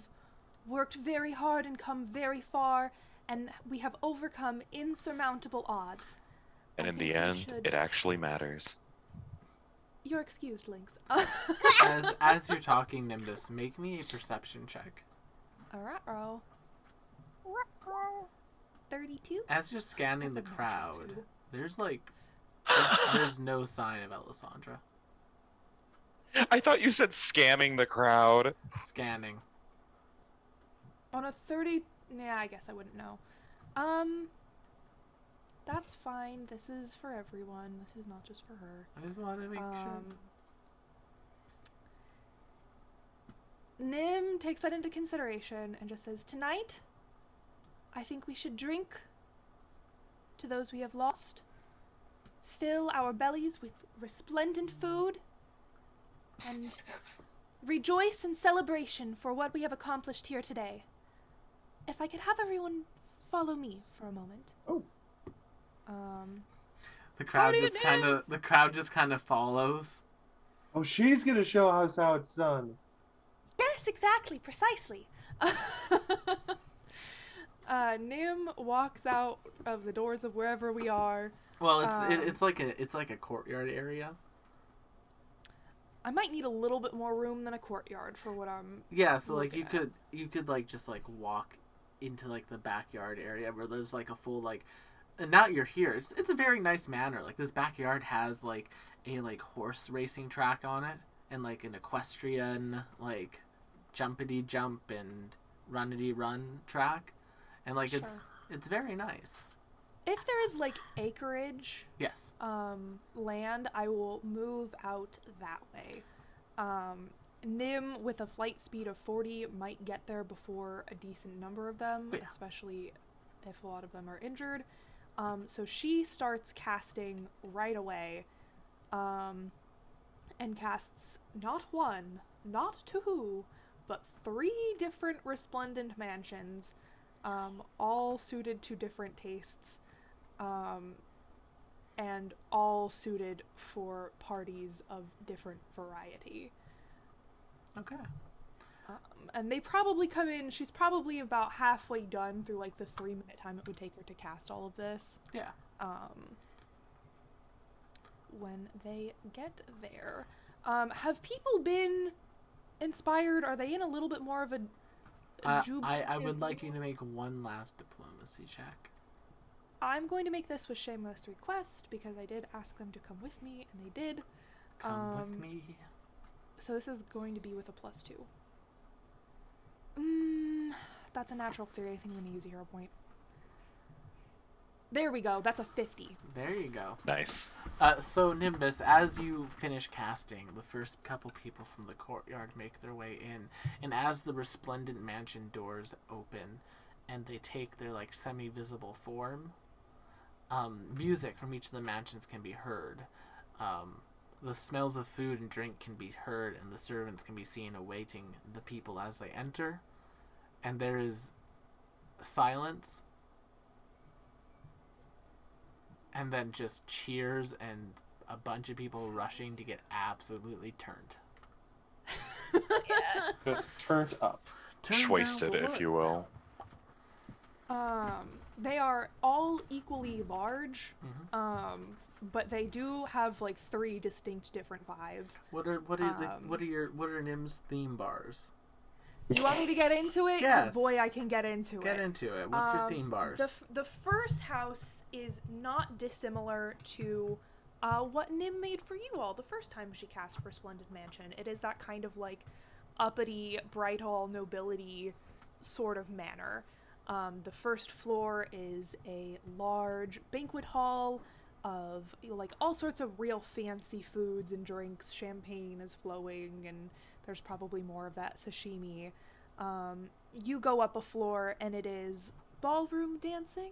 worked very hard and come very far, and we have overcome insurmountable odds. And I in think the we end, should- it actually matters. You're excused, Lynx. As you're talking, Nimbus, make me a perception check. Alright, 32? As you're scanning the That's a natural crowd, two. there's like there's no sign of Elisandra. I thought you said scamming the crowd. Scanning. On a 30, yeah, I guess I wouldn't know. That's fine. This is for everyone. This is not just for her. I just want to make sure. Nim takes that into consideration and just says, tonight, I think we should drink to those we have lost, fill our bellies with resplendent food, and rejoice in celebration for what we have accomplished here today. If I could have everyone follow me for a moment. Oh. The crowd Party just kind of follows. Oh, she's gonna show us how it's done. Yes, exactly, precisely. Nim walks out of the doors of wherever we are. Well, it's like a courtyard area. I might need a little bit more room than a courtyard for what I'm. Yeah, so like looking you could like just like walk into like the backyard area where there's like a full like, and now you're here. It's a very nice manor. Like this backyard has like a like horse racing track on it and like an equestrian like jumpity jump and runnity run track, and like Sure. it's very nice. If there is like acreage, Yes. land, I will move out that way. Nim with a flight speed of 40 might get there before a decent number of them, Yeah. especially if a lot of them are injured. So she starts casting right away, and casts not one, not two, but 3 different resplendent all suited to different tastes. and all suited for parties of different variety. Okay. And they probably come in, she's probably about halfway done through like the 3-minute time it would take her to cast all of this. Yeah. When they get there. Have people been inspired? Are they in a little bit more of a I would like you to make one last diplomacy check. I'm going to make this with shameless request because I did ask them to come with me, and they did. Come with me. So this is going to be with a +2. That's a natural 3. I think I'm going to use a hero point. There we go. That's a 50. There you go. Nice. So Nimbus, as you finish casting, the first couple people from the courtyard make their way in, and as the resplendent mansion doors open, and they take their like semi-visible form, music from each of the mansions can be heard. The smells of food and drink can be heard, and the servants can be seen awaiting the people as they enter. And there is silence, and then just cheers and a bunch of people rushing to get absolutely turned. Yeah. Just turned up. Shwasted, if you will. They are all equally large. Mhm. But they do have like 3 distinct different vibes. What are Nim's theme bars? Do you want me to get into it? 'Cause Yes. boy, I can get into it. Get into it. What's your theme bars? The first house is not dissimilar to what Nim made for you all the first time she cast Resplendent Mansion. It is that kind of like uppity, bright hall nobility sort of manner. The first floor is a large banquet hall of like all sorts of real fancy foods and drinks. Champagne is flowing, and there's probably more of that sashimi. You go up a floor, and it is ballroom dancing.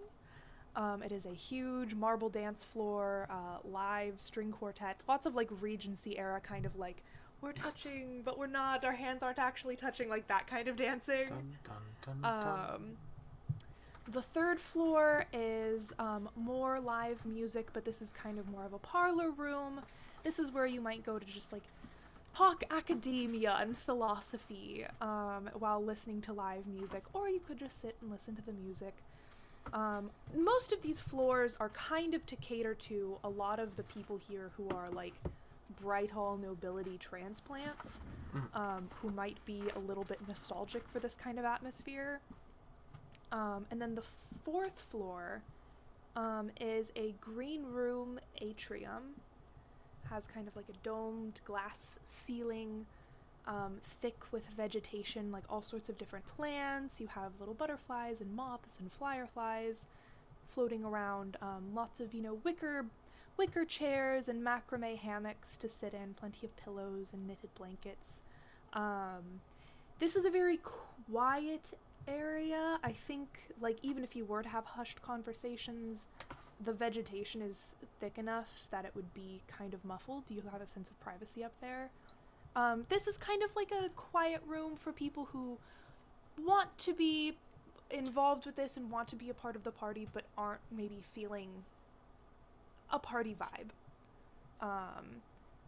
It is a huge marble dance floor, live string quartet, lots of like Regency era kind of like we're touching but we're not, our hands aren't actually touching, like that kind of dancing. Dun, dun, dun, dun. The third floor is more live music, but this is kind of more of a parlor room. This is where you might go to just like talk academia and philosophy while listening to live music, or you could just sit and listen to the music. Most of these floors are kind of to cater to a lot of the people here who are like bright hall nobility transplants, who might be a little bit nostalgic for this kind of atmosphere. And then the fourth floor is a green room atrium. Has kind of like a domed glass ceiling, thick with vegetation, like all sorts of different plants. You have little butterflies and moths and fireflies floating around. Lots of, wicker chairs and macrame hammocks to sit in. Plenty of pillows and knitted blankets. This is a very quiet area. I think, like, even if you were to have hushed conversations, the vegetation is thick enough that it would be kind of muffled. You have a sense of privacy up there. This is kind of like a quiet room for people who want to be involved with this and want to be a part of the party, but aren't maybe feeling a party vibe.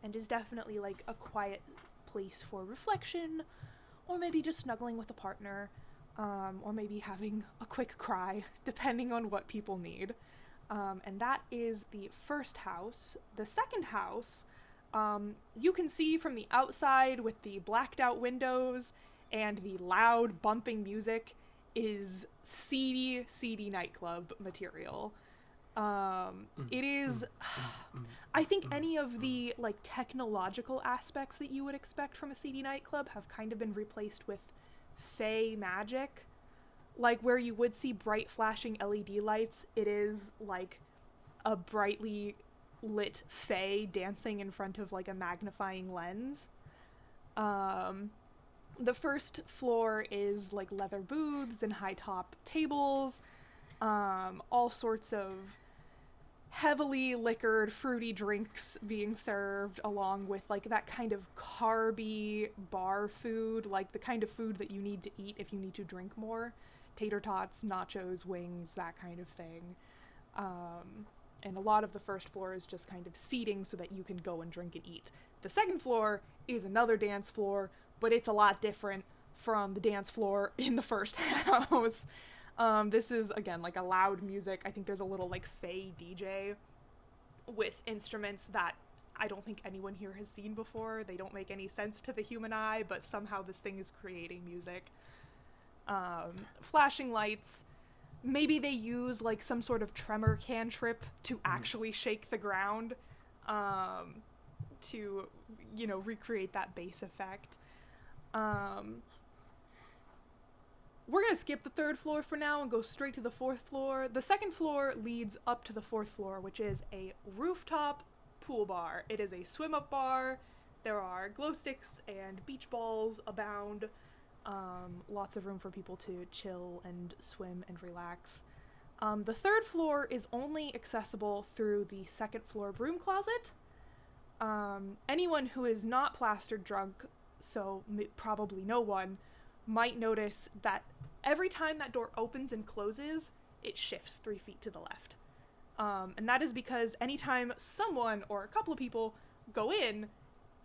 And is definitely like a quiet place for reflection, or maybe just snuggling with a partner, or maybe having a quick cry, depending on what people need. And that is the first house. The second house, you can see from the outside with the blacked out windows and the loud bumping music, is seedy nightclub material. It is, I think any of the like technological aspects that you would expect from a seedy nightclub have kind of been replaced with fey magic. Like where you would see bright flashing LED lights, it is like a brightly lit fey dancing in front of like a magnifying lens. The first floor is like leather booths and high top tables, all sorts of heavily liquored fruity drinks being served, along with like that kind of carby bar food, like the kind of food that you need to eat if you need to drink more. Tater tots, nachos, wings, that kind of thing. And a lot of the first floor is just kind of seating so that you can go and drink and eat. The second floor is another dance floor, but it's a lot different from the dance floor in the first house. This is, again, like a loud music. I think there's a little, like, fey DJ with instruments that I don't think anyone here has seen before. They don't make any sense to the human eye, but somehow this thing is creating music. Flashing lights. Maybe they use, like, some sort of tremor cantrip to actually shake the ground, to, you know, recreate that bass effect. We're going to skip the third floor for now and go straight to the fourth floor. The second floor leads up to the fourth floor, which is a rooftop pool bar. It is a swim-up bar. There are glow sticks and beach balls abound. Lots of room for people to chill and swim and relax. The third floor is only accessible through the second floor broom closet. Anyone who is not plastered drunk, so probably no one, might notice that every time that door opens and closes, it shifts 3 feet to the left. And that is because anytime someone or a couple of people go in,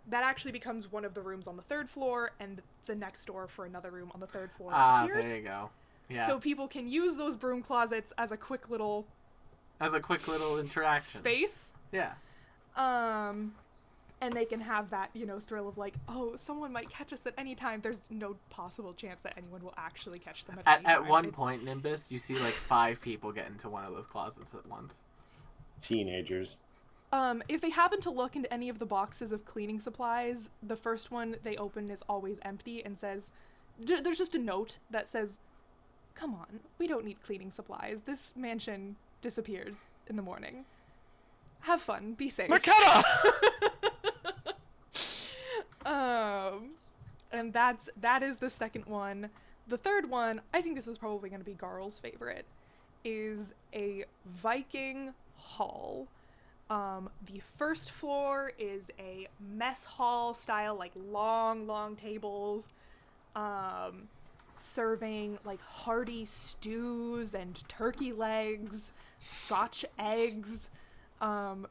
that actually becomes one of the rooms on the third floor, and the next door for another room on the third floor appears. There you go. Yeah. So people can use those broom closets as a quick little interaction. Space. Yeah. And they can have that, you know, thrill of like, oh, someone might catch us at any time. There's no possible chance that anyone will actually catch them at any time. At one point, Nimbus, you see like 5 people get into one of those closets at once. Teenagers. If they happen to look into any of the boxes of cleaning supplies, the first one they open is always empty and says, there's just a note that says, come on, we don't need cleaning supplies. This mansion disappears in the morning. Have fun. Be safe. McKenna! And that is the second one. The third one, I think this is probably going to be Garl's favorite, is a Viking hall. The first floor is a mess hall style, like long tables, serving like hearty stews and turkey legs, Scotch eggs,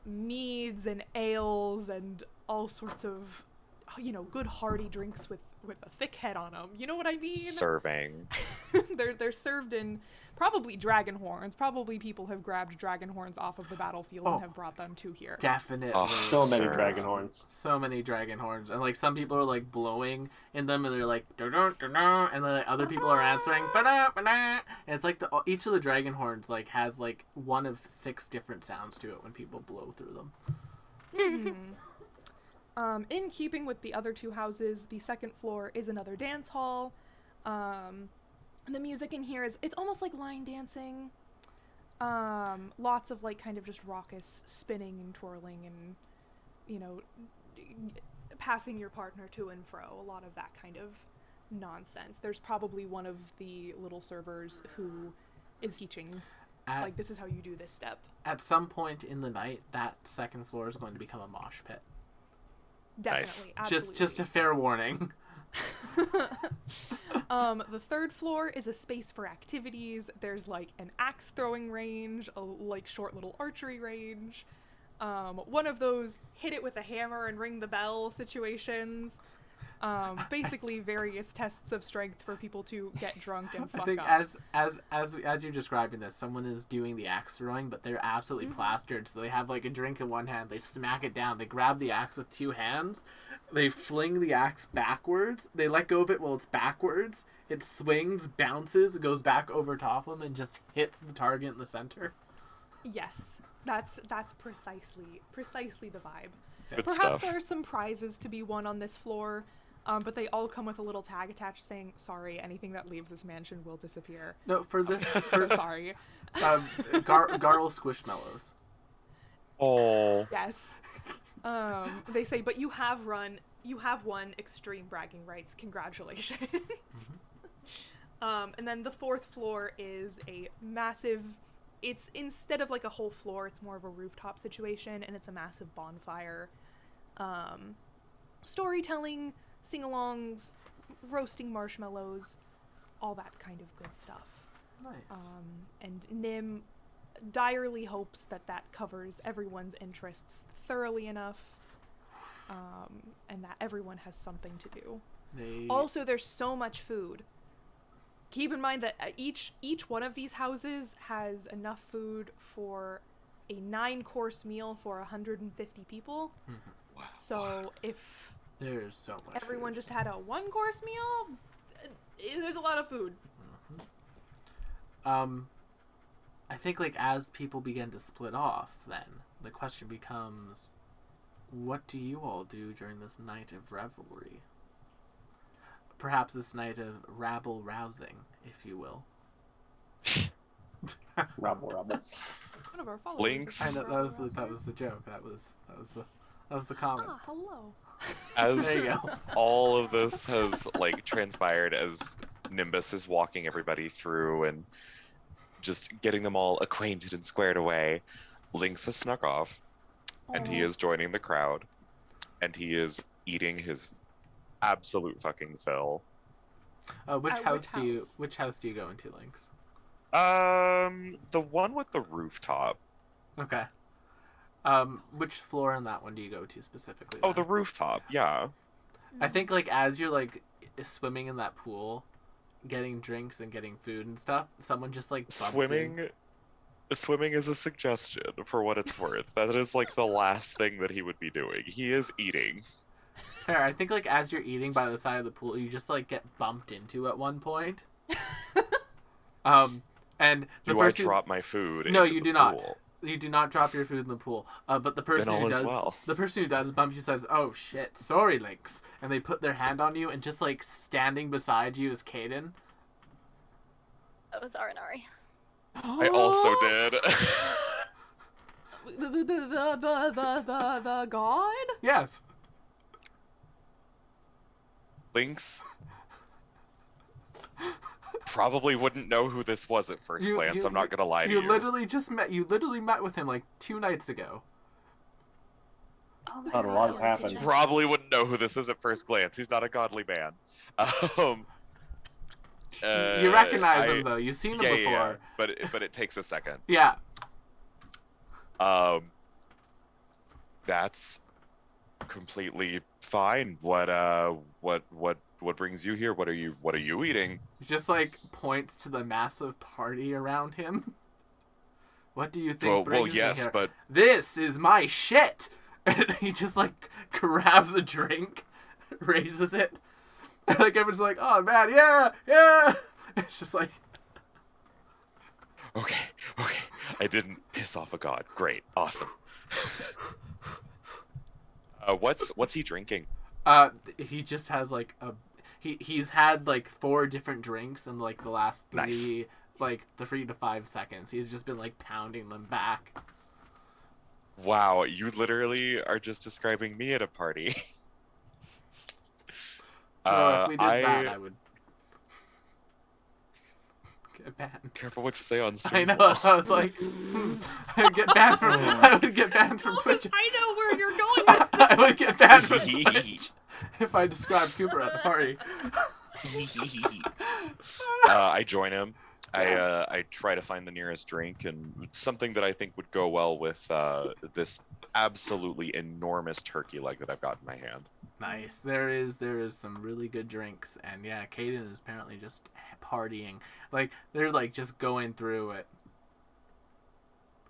meads and ales, and all sorts of, you know, good hearty drinks with a thick head on them. You know what I mean? Serving. They're served in probably dragon horns. Probably people have grabbed dragon horns off of the battlefield and have brought them to here. Definitely. Oh, So many sir. dragon horns. So many dragon horns. And like some people are like blowing in them and they're like "Da-da, da-da," and then like, other people are answering "Ba-da, ba-da." And it's like each of the dragon horns like has like one of 6 different sounds to it when people blow through them. In keeping with the other 2 houses, the second floor is another dance hall. And the music in here it's almost like line dancing. Lots of like kind of just raucous spinning and twirling and, you know, passing your partner to and fro. A lot of that kind of nonsense. There's probably one of the little servers who is teaching, like, this is how you do this step. At some point in the night, that second floor is going to become a mosh pit. Definitely, Nice. absolutely. Just a fair warning. The third floor is a space for activities. There's like an axe throwing range, a like short little archery range. One of those hit it with a hammer and ring the bell situations. Basically various tests of strength for people to get drunk and fuck I think up. as you're describing this, someone is doing the axe throwing, but they're absolutely plastered. So they have like a drink in one hand, they smack it down, they grab the axe with 2 hands, they fling the axe backwards, they let go of it while it's backwards, it swings, bounces, goes back over top of them, and just hits the target in the center. Yes, that's precisely the vibe. Good Perhaps stuff. there are some prizes to be won on this floor. But they all come with a little tag attached saying, sorry, anything that leaves this mansion will disappear. No, for this, Sorry. Garl Squishmallows. Oh. Yes. They say, but you have won extreme bragging rights. Congratulations. And then the fourth floor is a massive, it's instead of like a whole floor, it's more of a rooftop situation, and it's a massive bonfire. Storytelling, sing-alongs, roasting marshmallows, all that kind of good stuff. Nice. And Nim, direly hopes that that covers everyone's interests thoroughly enough, and that everyone has something to do. Also, there's so much food. Keep in mind that each one of these houses has enough food for a 9-course meal for 150 people. Wow. So if There's so much everyone food. just had a 1-course meal, there's a lot of food. I think like as people begin to split off, then the question becomes, what do you all do during this night of revelry? Perhaps this night of rabble rousing, if you will. Rabble, rabble. One of our followers. Lynx. I know that was the joke. That was the comment. Ah, hello. As There you go. all of this has like transpired, as Nimbus is walking everybody through and just getting them all acquainted and squared away, Lynx has snuck off, and he Aw. is joining the crowd, and he is eating his absolute fucking fill. Which At house which house? do you go into, Lynx? The one with the rooftop. Okay. Which floor in that one do you go to specifically? Oh, then? the rooftop. Yeah. I think like as you're like swimming in that pool, getting drinks and getting food and stuff, someone just like bumps in. Swimming is a suggestion for what it's worth. That is like the last thing that he would be doing. He is eating. Fair. I think like as you're eating by the side of the pool, you just like get bumped into at one point. And the Do I person drop my food? No, into you the do not. pool? You do not drop your food in the pool. But the person all who is does well. the person who does bump you says, "Oh shit, sorry, Lynx," and they put their hand on you, and just like standing beside you is Caden. That was Arinari. I also did. The god? Yes. Lynx probably wouldn't know who this was at first glance. I'm not gonna lie to you. You literally met with him like 2 nights ago. Oh my Not a God, lot has that was happened. Probably wouldn't know who this is at first glance. He's not a godly man. You recognize I- him though. You've seen him Yeah, before. yeah, but it takes a second. Yeah. That's completely fine. What brings you here? What are you eating? He just like points to the massive party around him. What do you think Well, brings me yes, here? but This is my shit. And he just like grabs a drink, raises it. And like everyone's like, "Oh man, yeah, yeah." It's just like, okay. I didn't piss off a god. Great, awesome. What's he drinking? he just has like he's had like 4 different drinks in like the last 3 Nice. like 3 to 5 seconds. He's just been like pounding them back. Wow, you literally are just describing me at a party. No, if we did that, I would get banned. Careful what you say on stream. I know. That's why I was like, I would get banned from. I would get banned from Twitch. I know where you're going with I would get banned from Twitch if I described Cooper at the party. I join him. I try to find the nearest drink and something that I think would go well with this absolutely enormous turkey leg that I've got in my hand. Nice. There is some really good drinks, and yeah, Caden is apparently just partying. Like they're like just going through it.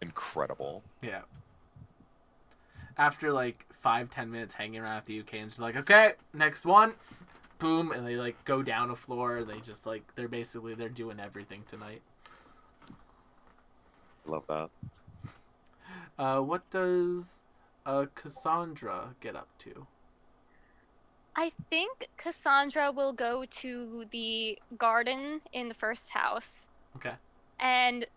Incredible. Yeah. After like 5-10 minutes hanging around with you, Caden's like, "Okay, next one." Boom, and they like go down a floor. They just like they're doing everything tonight. Love that. What does Cassandra get up to? I think Cassandra will go to the garden in the first house Okay. and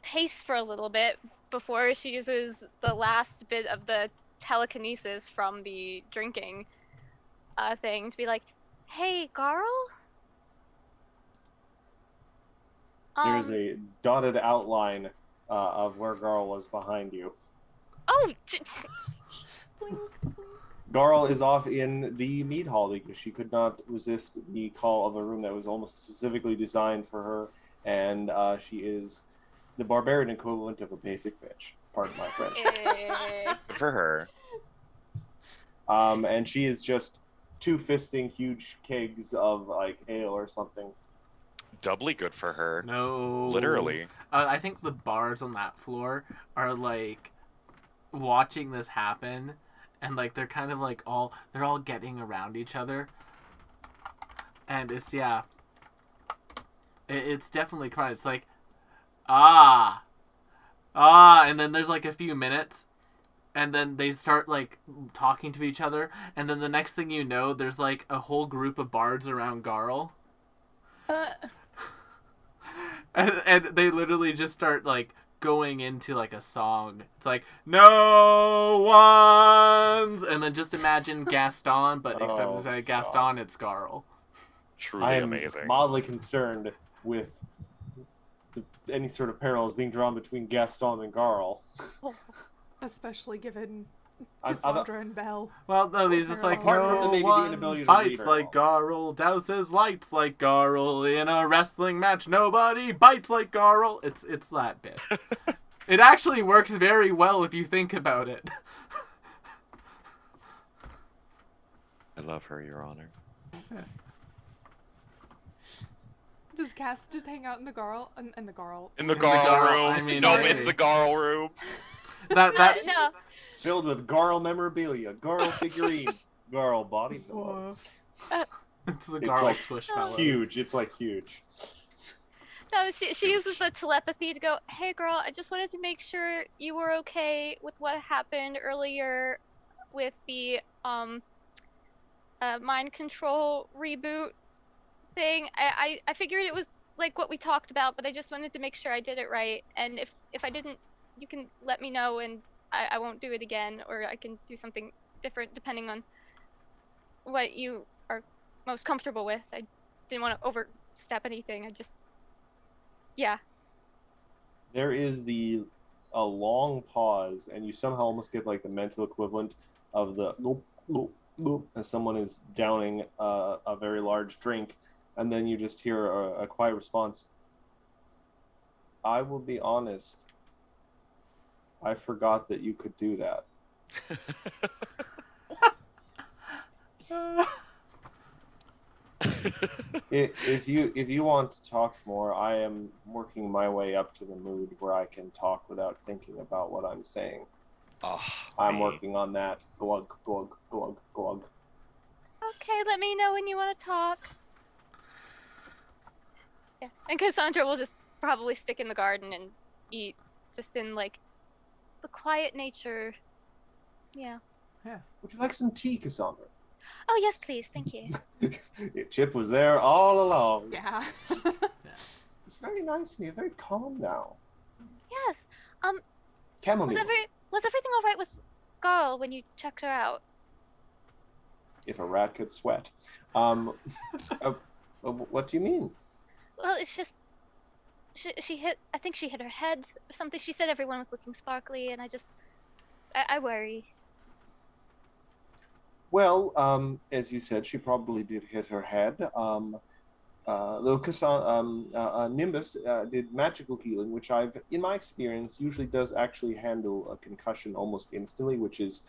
pace for a little bit before she uses the last bit of the telekinesis from the drinking thing to be like, "Hey, Garl?" There's a dotted outline of where Garl was behind you. Oh, Garl is off in the mead hall because she could not resist the call of a room that was almost specifically designed for her, and she is the barbarian equivalent of a basic bitch. Pardon my French. Good for her. And she is just two-fisting huge kegs of like ale or something. Doubly good for her. No. Literally. I think the bars on that floor are like watching this happen, and like they're kind of like they're all getting around each other, and it's it's definitely crowded. It's like and then there's like a few minutes, and then they start like talking to each other, and then the next thing you know, there's like a whole group of bards around Garl. And they literally just start like going into like a song. It's like no one's, and then just imagine Gaston, but except Oh, instead of Gaston, God. it's Garl. Truly I am amazing. mildly concerned with any sort of parallels being drawn between Gaston and Garl. Especially given I- I- Cassandra and Belle. Well, no, he's just like Apart from no the maybe the one inability to fights read like very Garl, douses lights like Garl in a wrestling match. Nobody bites like Garl. It's that bit. It actually works very well if you think about it. I love her, Your Honor. Does Cass just hang out in the Garl? In the Garl. In the the Garl Garl, room. I mean, no, maybe. it's the Garl room. that No, Filled with Garl memorabilia, Garl figurines, Garl body pillow. it's the It's Garl like Squishmallows. Huge. It's like huge. no, she uses the telepathy to go, hey girl, I just wanted to make sure you were okay with what happened earlier with the mind control reboot thing. I figured it was like what we talked about, but I just wanted to make sure I did it right. And if I didn't, you can let me know and I won't do it again, or I can do something different depending on what you are most comfortable with. I didn't want to overstep anything. I just, yeah. There is a long pause, and you somehow almost get like the mental equivalent of the gulp, gulp, gulp, as someone is downing a very large drink, and then you just hear a quiet response. I will be honest. I forgot that you could do that. If you want to talk more, I am working my way up to the mood where I can talk without thinking about what I'm saying. Oh, I'm me. working on that. Glug, glug, glug, glug. Okay, let me know when you want to talk. Yeah, and Cassandra will just probably stick in the garden and eat, just in like the quiet nature. Yeah. Would you like some tea, Cassandra? Oh yes, please, thank you. Chip was there all along. Yeah. It's very nice here, very calm now. Yes. Chamomile. Was everything all right with Garl when you checked her out? If a rat could sweat. What do you mean? Well, it's just she hit. I think she hit her head or something. She said everyone was looking sparkly, and I worry. Well, as you said, she probably did hit her head. Nimbus did magical healing, which in my experience, usually does actually handle a concussion almost instantly, which is,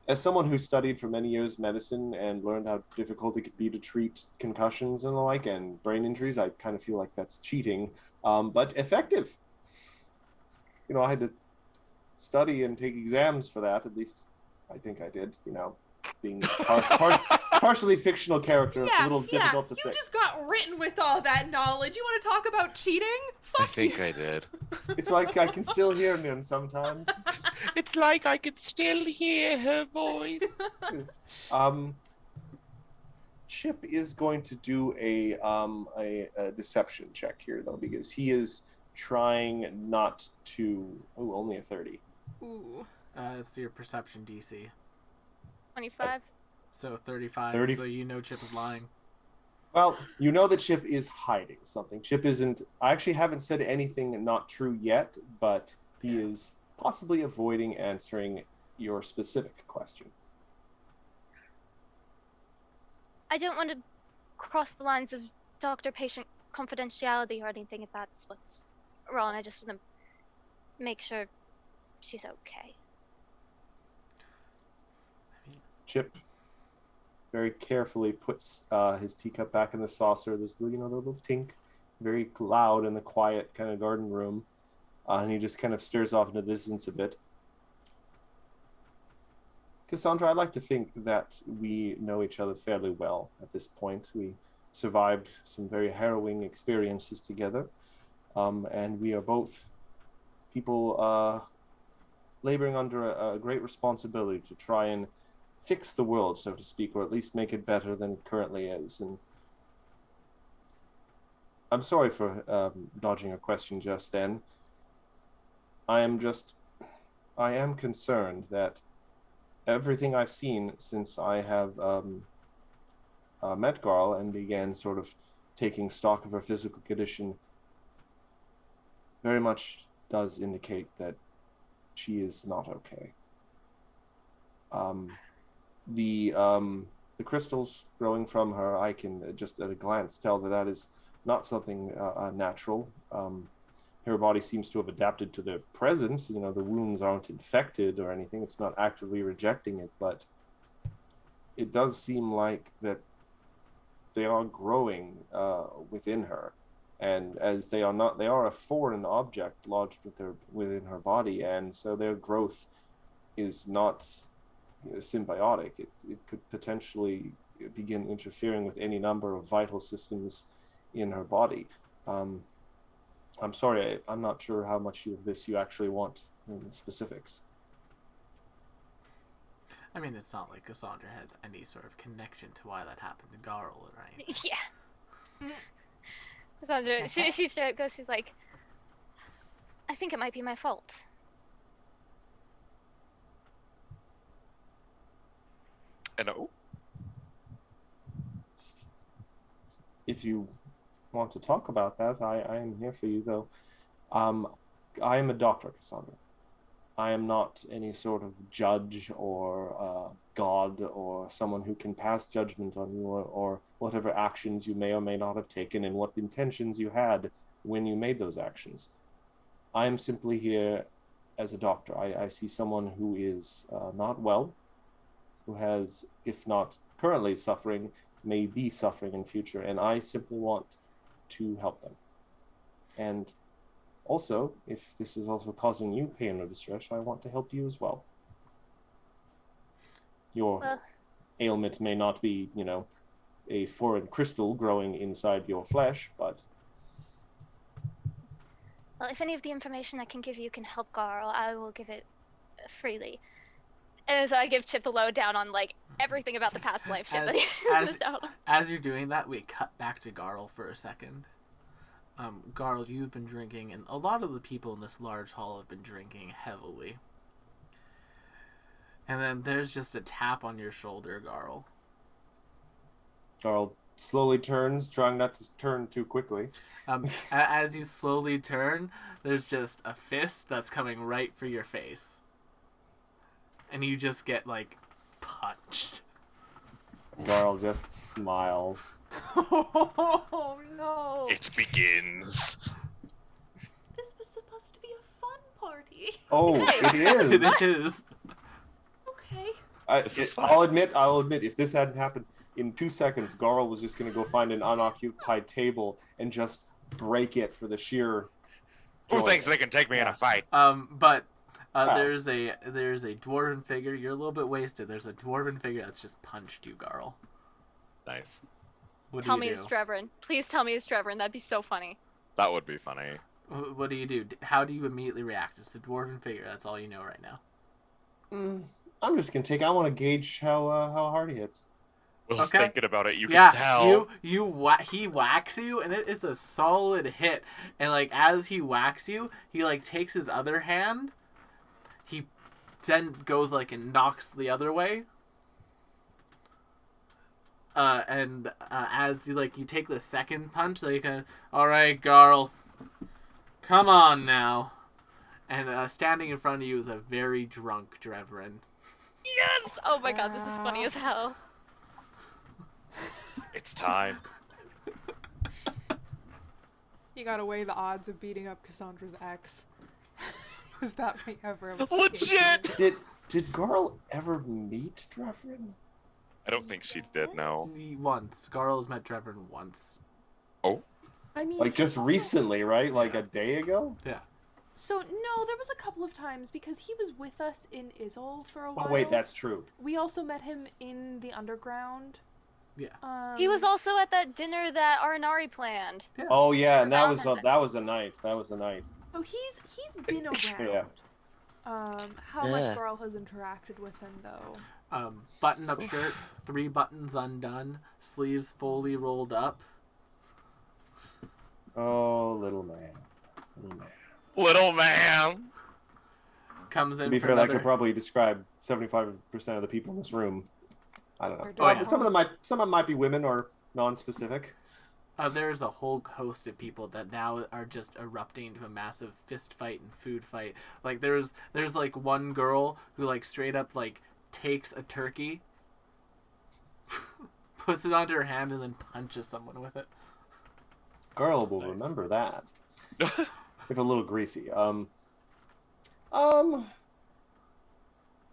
as someone who studied for many years medicine and learned how difficult it could be to treat concussions and the like, and brain injuries, I kind of feel like that's cheating, but effective. You know, I had to study and take exams for that, at least I think I did, being partially fictional character, it's a little difficult to say. You just got written with all that knowledge. You want to talk about cheating? Fuck I think you. I did. It's like I can still hear Nim sometimes. It's like I could still hear her voice. Chip is going to do a deception check here, though, because he is trying not to... Oh, only a 30. Ooh. It's your perception DC. 25. So 35. 30. So you know Chip is lying. Well, you know that Chip is hiding something. Chip isn't... I actually haven't said anything not true yet, but he is possibly avoiding answering your specific question. I don't want to cross the lines of doctor-patient confidentiality or anything if that's what's Roland, I just want to make sure she's okay. Chip very carefully puts his teacup back in the saucer. There's the little tink, very loud in the quiet kind of garden room, and he just kind of stares off into the distance a bit. Cassandra, I'd like to think that we know each other fairly well at this point. We survived some very harrowing experiences together, and we are both people laboring under a great responsibility to try and fix the world, so to speak, or at least make it better than it currently is. And I'm sorry for dodging a question just then. I am concerned that everything I've seen since I have met Garl and began sort of taking stock of her physical condition very much does indicate that she is not okay. The crystals growing from her, I can just at a glance tell that is not something natural. Her body seems to have adapted to their presence. The wounds aren't infected or anything. It's not actively rejecting it, but it does seem like that they are growing within her. And as they are a foreign object lodged within her body, and so their growth is not symbiotic. It could potentially begin interfering with any number of vital systems in her body. I'm sorry, I'm not sure how much of this you actually want in the specifics. I mean, it's not like Cassandra has any sort of connection to why that happened to Garl, right? Yeah. Cassandra, she goes, she's like, I think it might be my fault. And oh, If you want to talk about that, I am here for you, though. I am a doctor, Cassandra. I am not any sort of judge or god or someone who can pass judgment on you or whatever actions you may or may not have taken and what intentions you had when you made those actions. I am simply here as a doctor. I see someone who is not well, who has, if not currently suffering, may be suffering in future, and I simply want to help them. And also, if this is also causing you pain or distress, I want to help you as well. Your ailment may not be, a foreign crystal growing inside your flesh, but... Well, if any of the information I can give you can help Garl, I will give it freely. And so I give Chip the lowdown on, everything about the past life shit that he missed out on. As you're doing that, we cut back to Garl for a second. Garl, you've been drinking, and a lot of the people in this large hall have been drinking heavily. And then there's just a tap on your shoulder, Garl. Garl slowly turns, trying not to turn too quickly. As you slowly turn, there's just a fist that's coming right for your face. And you just get, punched. Garl just smiles. Oh no! it begins. This was supposed to be a fun party. Oh, it is! It is. Okay. This is fine. I'll admit, if this hadn't happened, in 2 seconds, Garl was just going to go find an unoccupied table and just break it for the sheer Who joy. thinks they can take me in a fight? But Wow. there's a dwarven figure. You're a little bit wasted. There's a dwarven figure that's just punched you, Garl. Nice. What Tell do me you it's do? Drevrin. Please tell me it's Drevrin. That'd be so funny. That would be funny. What do you do? How do you immediately react? It's the dwarven figure. That's all you know right now. I'm just going to I want to gauge how hard he hits. Will's Okay. thinking about it. You Yeah, can tell. he whacks you, and it's a solid hit. And as he whacks you, he takes his other hand. He then goes and knocks the other way. And as you take the second punch, all right, Garl, come on now. And standing in front of you is a very drunk Drevrin. Yes! Oh my god, this is funny as hell. It's time. You gotta weigh the odds of beating up Cassandra's ex. Was that may ever have Legit! Did Garl ever meet Drevrin? I don't think she did. No. Once. Garl's met Trevor once. I mean, Like just also- recently, right? Like Yeah. a day ago? Yeah. So no, there was a couple of times because he was with us in Izzle for a while. Oh wait, that's true. We also met him in the underground. Yeah. He was also at that dinner that Arinari planned. Oh yeah, and that Around was this- that was a night. That was a night. So he's been around. Yeah. How much Garl has interacted with him though? Button up shirt, 3 buttons undone, sleeves fully rolled up. Oh, little man. Little man. Little man. Comes in To be for fair, that another... could probably describe 75% of the people in this room. I don't know. Or Oh, yeah. Some of them might be women or non-specific. There's a whole host of people that now are just erupting into a massive fist fight and food fight. Like there's like one girl who like straight up like takes a turkey, puts it onto her hand, and then punches someone with it. Garl will Nice. remember that. If a little greasy.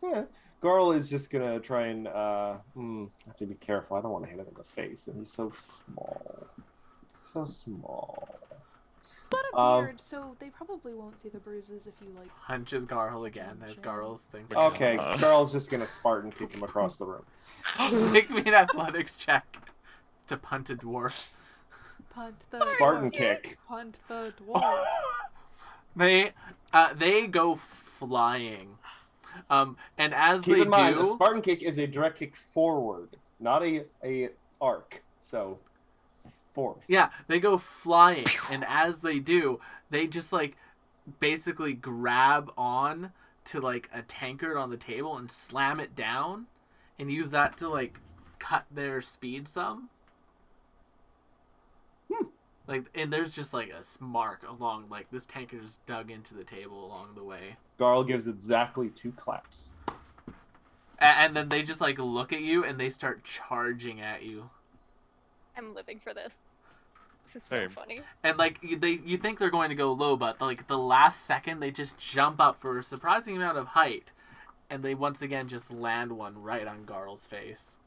Yeah. Garl is just gonna try and I have to be careful. I don't want to hit him in the face, and he's so small. So small. Got a Um, beard, so they probably won't see the bruises if you like. Punches Garl again as Garl's thing. Okay, Garl's just gonna Spartan kick him across the room. Make me an athletics check to punt a dwarf. Punt the Spartan dwarf. kick. Punt the dwarf. They go flying. And as Keep they in mind, a do, Spartan kick is a direct kick forward, not a arc. So, forward. yeah, they go flying, and as they do, they just like basically grab on to like a tankard on the table and slam it down, and use that to like cut their speed some. Like, and there's just like a mark along, like this tankard is dug into the table along the way. Garl gives exactly 2 claps. And then they just like look at you and they start charging at you. I'm living for this. This is so Same. funny. And like you think they're going to go low, but like the last second they just jump up for a surprising amount of height, and they once again just land one right on Garl's face.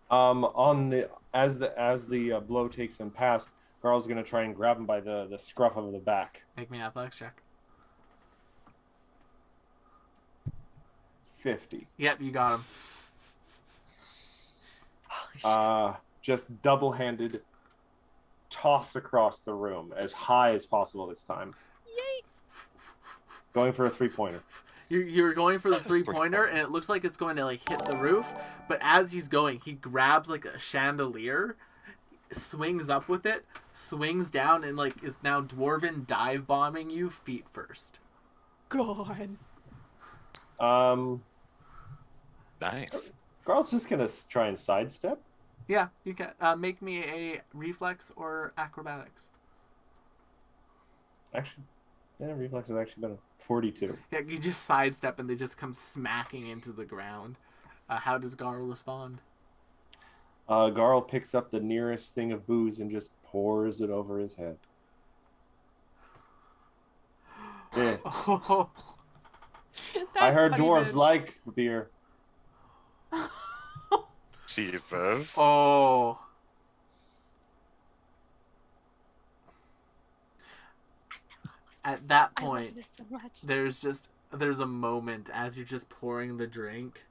As the blow takes him past, Garl's gonna try and grab him by the scruff of the back. Make me an athletics check. 50. Yep, you got him. Just double-handed toss across the room as high as possible this time. Yay! Going for a 3-pointer. You're going for the 3-pointer, and it looks like it's going to like hit the roof. But as he's going, he grabs like a chandelier, swings up with it, swings down, and like is now dwarven dive bombing you feet first. God. Nice. Garl's just gonna try and sidestep. Yeah, you can make me a reflex or acrobatics. Actually, yeah, reflex has actually been a 42. Yeah, you just sidestep and they just come smacking into the ground. How does Garl respond? Garl picks up the nearest thing of booze and just pours it over his head. Yeah. I heard dwarves like the beer. Jesus. Oh. At that I love point, this so much. there's a moment as you're just pouring the drink,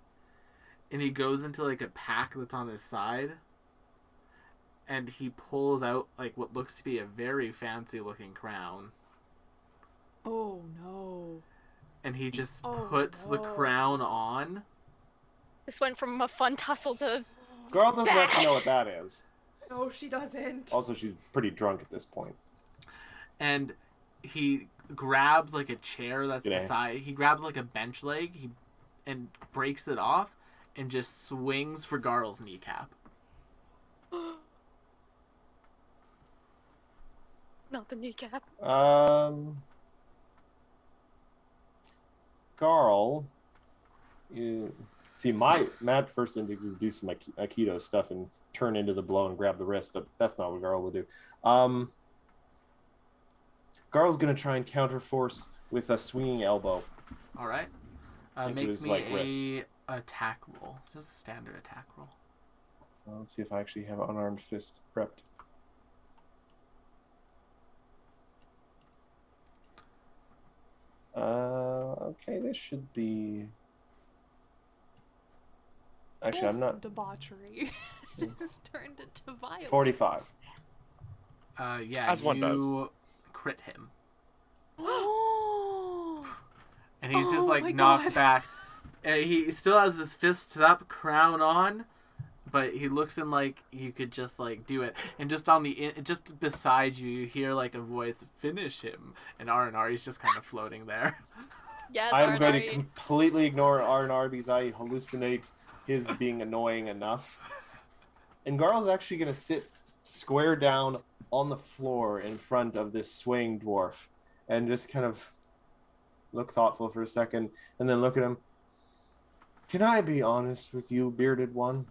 and he goes into like a pack that's on his side, and he pulls out like what looks to be a very fancy looking crown, Oh no. and he just Oh, puts the no. crown on. This went from a fun tussle to Garl doesn't actually know what that is. No, she doesn't. Also, she's pretty drunk at this point. And he grabs like a chair that's G'day. beside. He grabs like a bench leg, and breaks it off, and just swings for Garl's kneecap. not the kneecap. Garl, See, my first instinct is do some Aikido stuff and turn into the blow and grab the wrist, but that's not what Garl will do. Garl's going to try and counterforce with a swinging elbow. All right. Into Make his, me like, wrist. attack roll. Just a standard attack roll. Let's see if I actually have unarmed fist prepped. Okay, this should be. Actually, I'm not. Debauchery just turned into violence. 45. Yeah, As one does. you crit him. Oh, And he's just Oh like my knocked God. back. And he still has his fists up, crown on, but he looks in like you could just like do it. And just on the just beside you, you hear like a voice, "Finish him." And R&R, he's just kind of floating there. Yes, I'm going to Arnari. completely ignore R&R because I hallucinate his being annoying enough. And Garl's actually going to sit square down on the floor in front of this swaying dwarf and just kind of look thoughtful for a second and then look at him. Can I be honest with you, bearded one?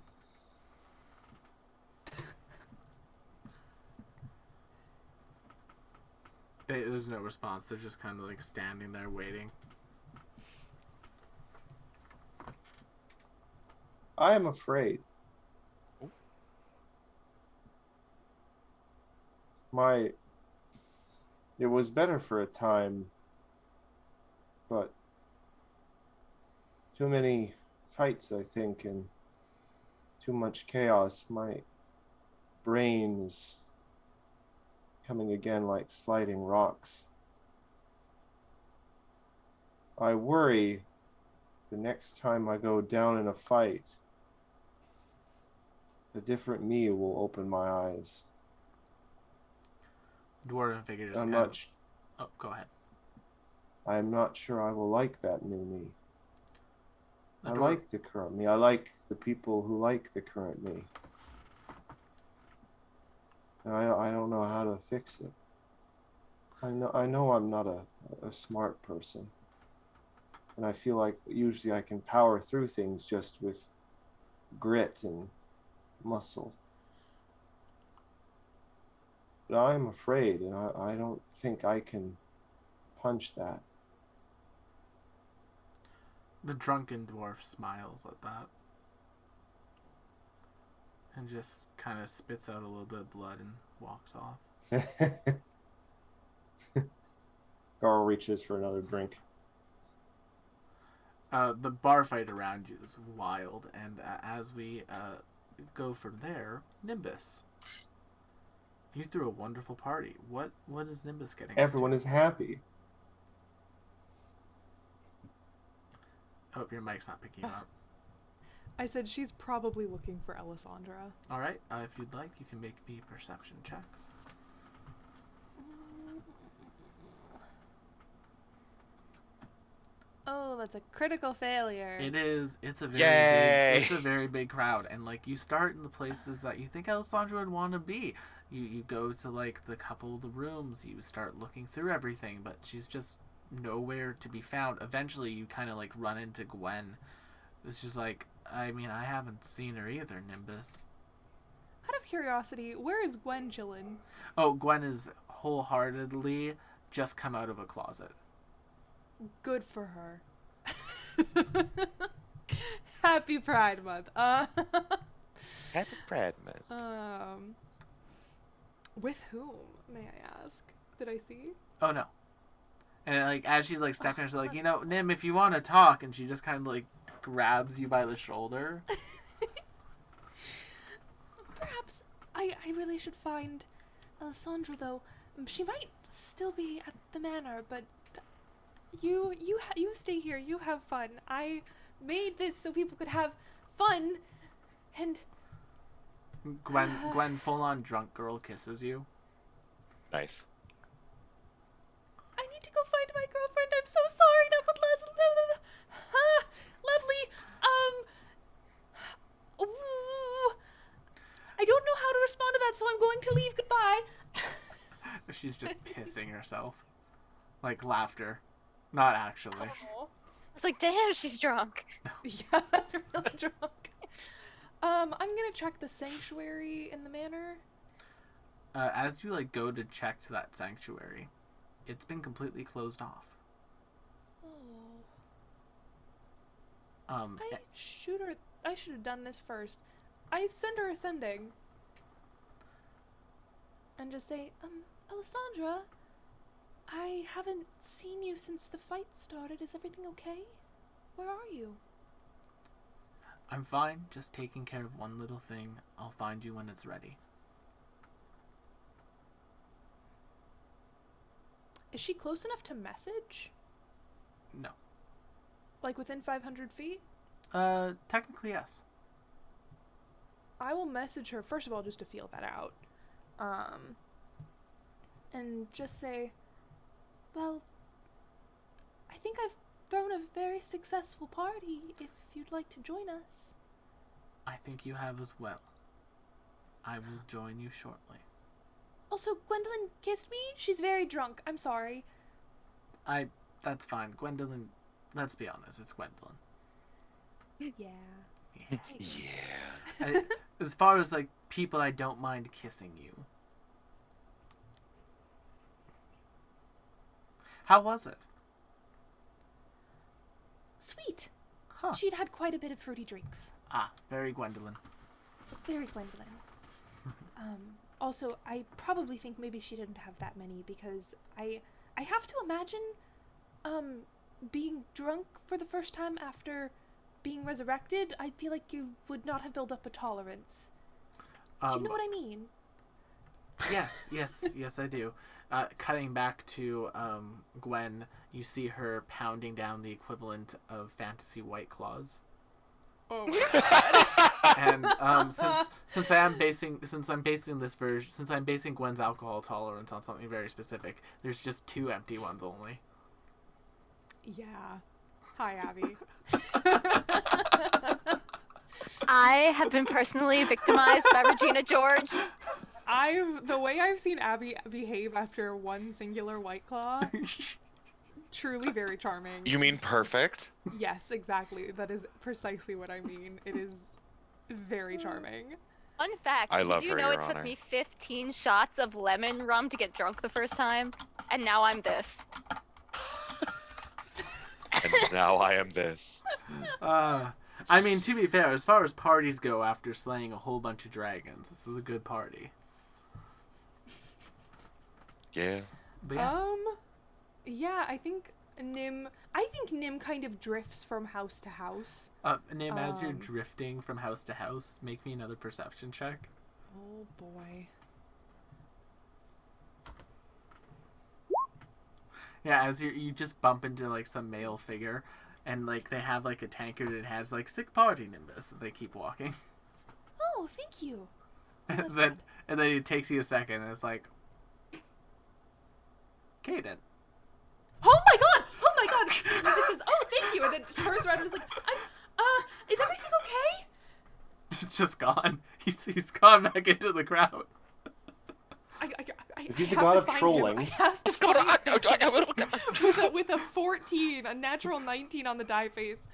There's no response. They're just kind of like standing there waiting. I am afraid. It was better for a time, but too many fights, I think, and too much chaos. My brain is coming again like sliding rocks. I worry the next time I go down in a fight, a different me will open my eyes. Dwarven figure just I'm kind of... not. Oh, go ahead. I am not sure I will like that new me. The I dwarf- like the current me. I like the people who like the current me. And I don't know how to fix it. I know I'm not a smart person. And I feel like usually I can power through things just with grit and muscle. But I'm afraid, and I don't think I can punch that. The drunken dwarf smiles at that. And just kind of spits out a little bit of blood and walks off. Garl reaches for another drink. The bar fight around you is wild, and as we go from there, Nimbus. You threw a wonderful party. What is Nimbus getting? Everyone is happy. I hope your mic's not picking up. I said she's probably looking for Alessandra. All right, if you'd like, you can make me perception checks. Oh, that's a critical failure. It is. It's a very Yay! big. It's a very big crowd, and like you start in the places that you think Alessandra would want to be. You go to like the couple of the rooms. You start looking through everything, but she's just nowhere to be found. Eventually, you kind of like run into Gwen. It's just like, I mean, I haven't seen her either, Nimbus. Out of curiosity, where is Gwen chillin'? Oh, Gwen is wholeheartedly just come out of a closet. Good for her. Happy Pride Month. Happy Pride Month. With whom, may I ask? Did I see? Oh no. And like as she's like stepping, she's like, you know, Nim, if you want to talk, and she just kind of like grabs you by the shoulder. Perhaps I really should find Alessandra, though. She might still be at the manor, but you stay here. You have fun. I made this so people could have fun, and Gwen full on drunk girl kisses you. Nice. I need to go find my girlfriend. I'm so sorry. That would last. Lovely. Ooh. I don't know how to respond to that, so I'm going to leave. Goodbye. She's just pissing herself. Like laughter. Not actually. Oh. It's like, damn, she's drunk. Yeah, that's really drunk. I'm gonna check the sanctuary in the manor. As you like go to check to that sanctuary, it's been completely closed off. Oh. I should have done this first. I send her a sending. And just say, Alessandra, I haven't seen you since the fight started. Is everything okay? Where are you? I'm fine, just taking care of one little thing. I'll find you when it's ready. Is she close enough to message? No. Like within 500 feet? Technically yes. I will message her, first of all, just to feel that out. And just say, well, I think I've thrown a very successful party if you'd like to join us. I think you have as well. I will join you shortly. Also, Gwendolyn kissed me? She's very drunk. I'm sorry. That's fine. Gwendolyn, let's be honest, it's Gwendolyn. Yeah. Yeah. As far as, like, people, I don't mind kissing you. How was it? Sweet. Huh. She'd had quite a bit of fruity drinks. Ah, very Gwendolyn. Very Gwendolyn. Also, I probably think maybe she didn't have that many because I have to imagine, being drunk for the first time after being resurrected, I feel like you would not have built up a tolerance. Do you know what I mean? Yes, I do. Cutting back to Gwen, you see her pounding down the equivalent of fantasy White Claws. Oh my god. And since I'm basing Gwen's alcohol tolerance on something very specific, there's just 2 empty ones only. Yeah. Hi, Abby. I have been personally victimized by Regina George. The way I've seen Abby behave after one singular White Claw, truly very charming. You mean perfect? Yes, exactly. That is precisely what I mean. It is very charming. Fun fact, I love did you her, know Your it took Honor. me 15 shots of lemon rum to get drunk the first time? And now I'm this. And now I am this. I mean, to be fair, as far as parties go after slaying a whole bunch of dragons, this is a good party. Yeah. But yeah. Yeah, I think Nim kind of drifts from house to house. Nim, as you're drifting from house to house, make me another perception check. Oh boy. Yeah, as you just bump into like some male figure, and like they have like a tankard that has like sick party Nimbus. And they keep walking, Oh, thank you. and was then it takes you a second, and it's like, Caden. Oh my god! Oh my god! This is thank you, and then turns around and is like, is everything okay? It's just gone. He's gone back into the crowd. Is he the have god to of find him. trolling? I have to find him. with a 14, a natural 19 on the die face.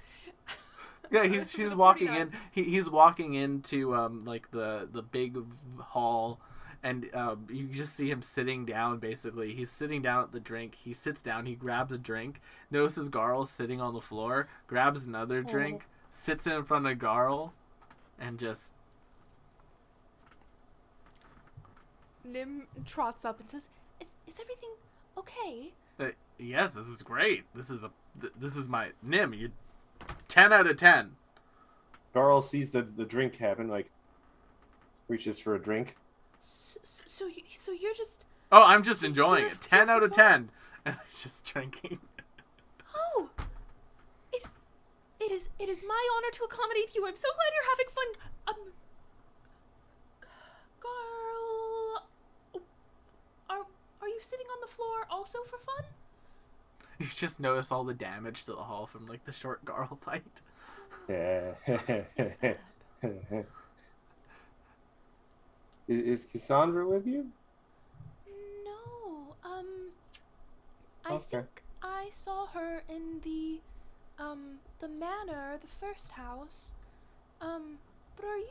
Yeah, he's walking in. He's walking into like the big hall, and you just see him sitting down. Basically, he's sitting down at the drink. He sits down. He grabs a drink. Notices Garl sitting on the floor. Grabs another drink. Sits in front of Garl, and just. Nim trots up and says, "Is everything okay?" Yes, this is great. This is my Nim. You 10 out of 10. Garl sees the drink happen, like reaches for a drink. So you're just. Oh, I'm just enjoying You're it. 10 out of 54. 10. And I'm just drinking. Oh, it is my honor to accommodate you. I'm so glad you're having fun. Garl, are you sitting on the floor also for fun? You just notice all the damage to the hall from like the short Garl fight. Is Cassandra with you? No. I Okay. think I saw her in the the manor, the first house. But are you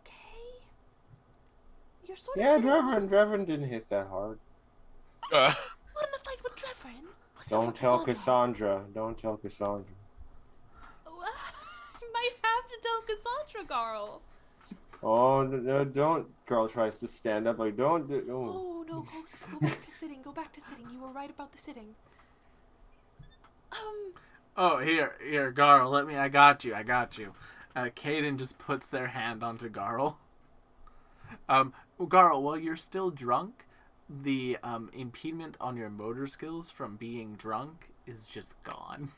okay? You're sort of Yeah, sitting off- Drevin didn't hit that hard. What in a fight with Drevin? What's over Don't tell Cassandra? Cassandra. Don't tell Cassandra. You might have to tell Cassandra, Garl. Oh, no, don't. Girl tries to stand up. Like, don't do. Oh. Oh no, go back to sitting. Go back to sitting. You were right about the sitting. Oh, here, Garl. I got you. Caden just puts their hand onto Garl. Garl, while you're still drunk, the impediment on your motor skills from being drunk is just gone.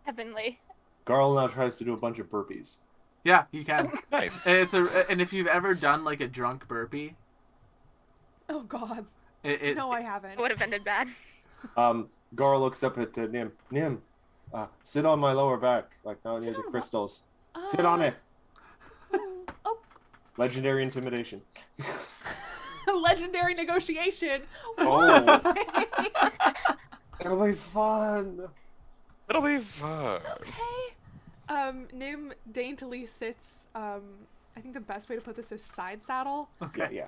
Heavenly. Garl now tries to do a bunch of burpees. Yeah, you can. Nice. And if you've ever done like a drunk burpee, Oh God. it No, I haven't. It would have ended bad. Garl looks up at Nim. Nim, sit on my lower back, like now near Sit the on what? crystals. Sit on it. Oh, Legendary intimidation. legendary negotiation. Oh. It'll be fun. It'll be fun. Okay. Nim daintily sits. I think the best way to put this is side saddle. okay. Yeah.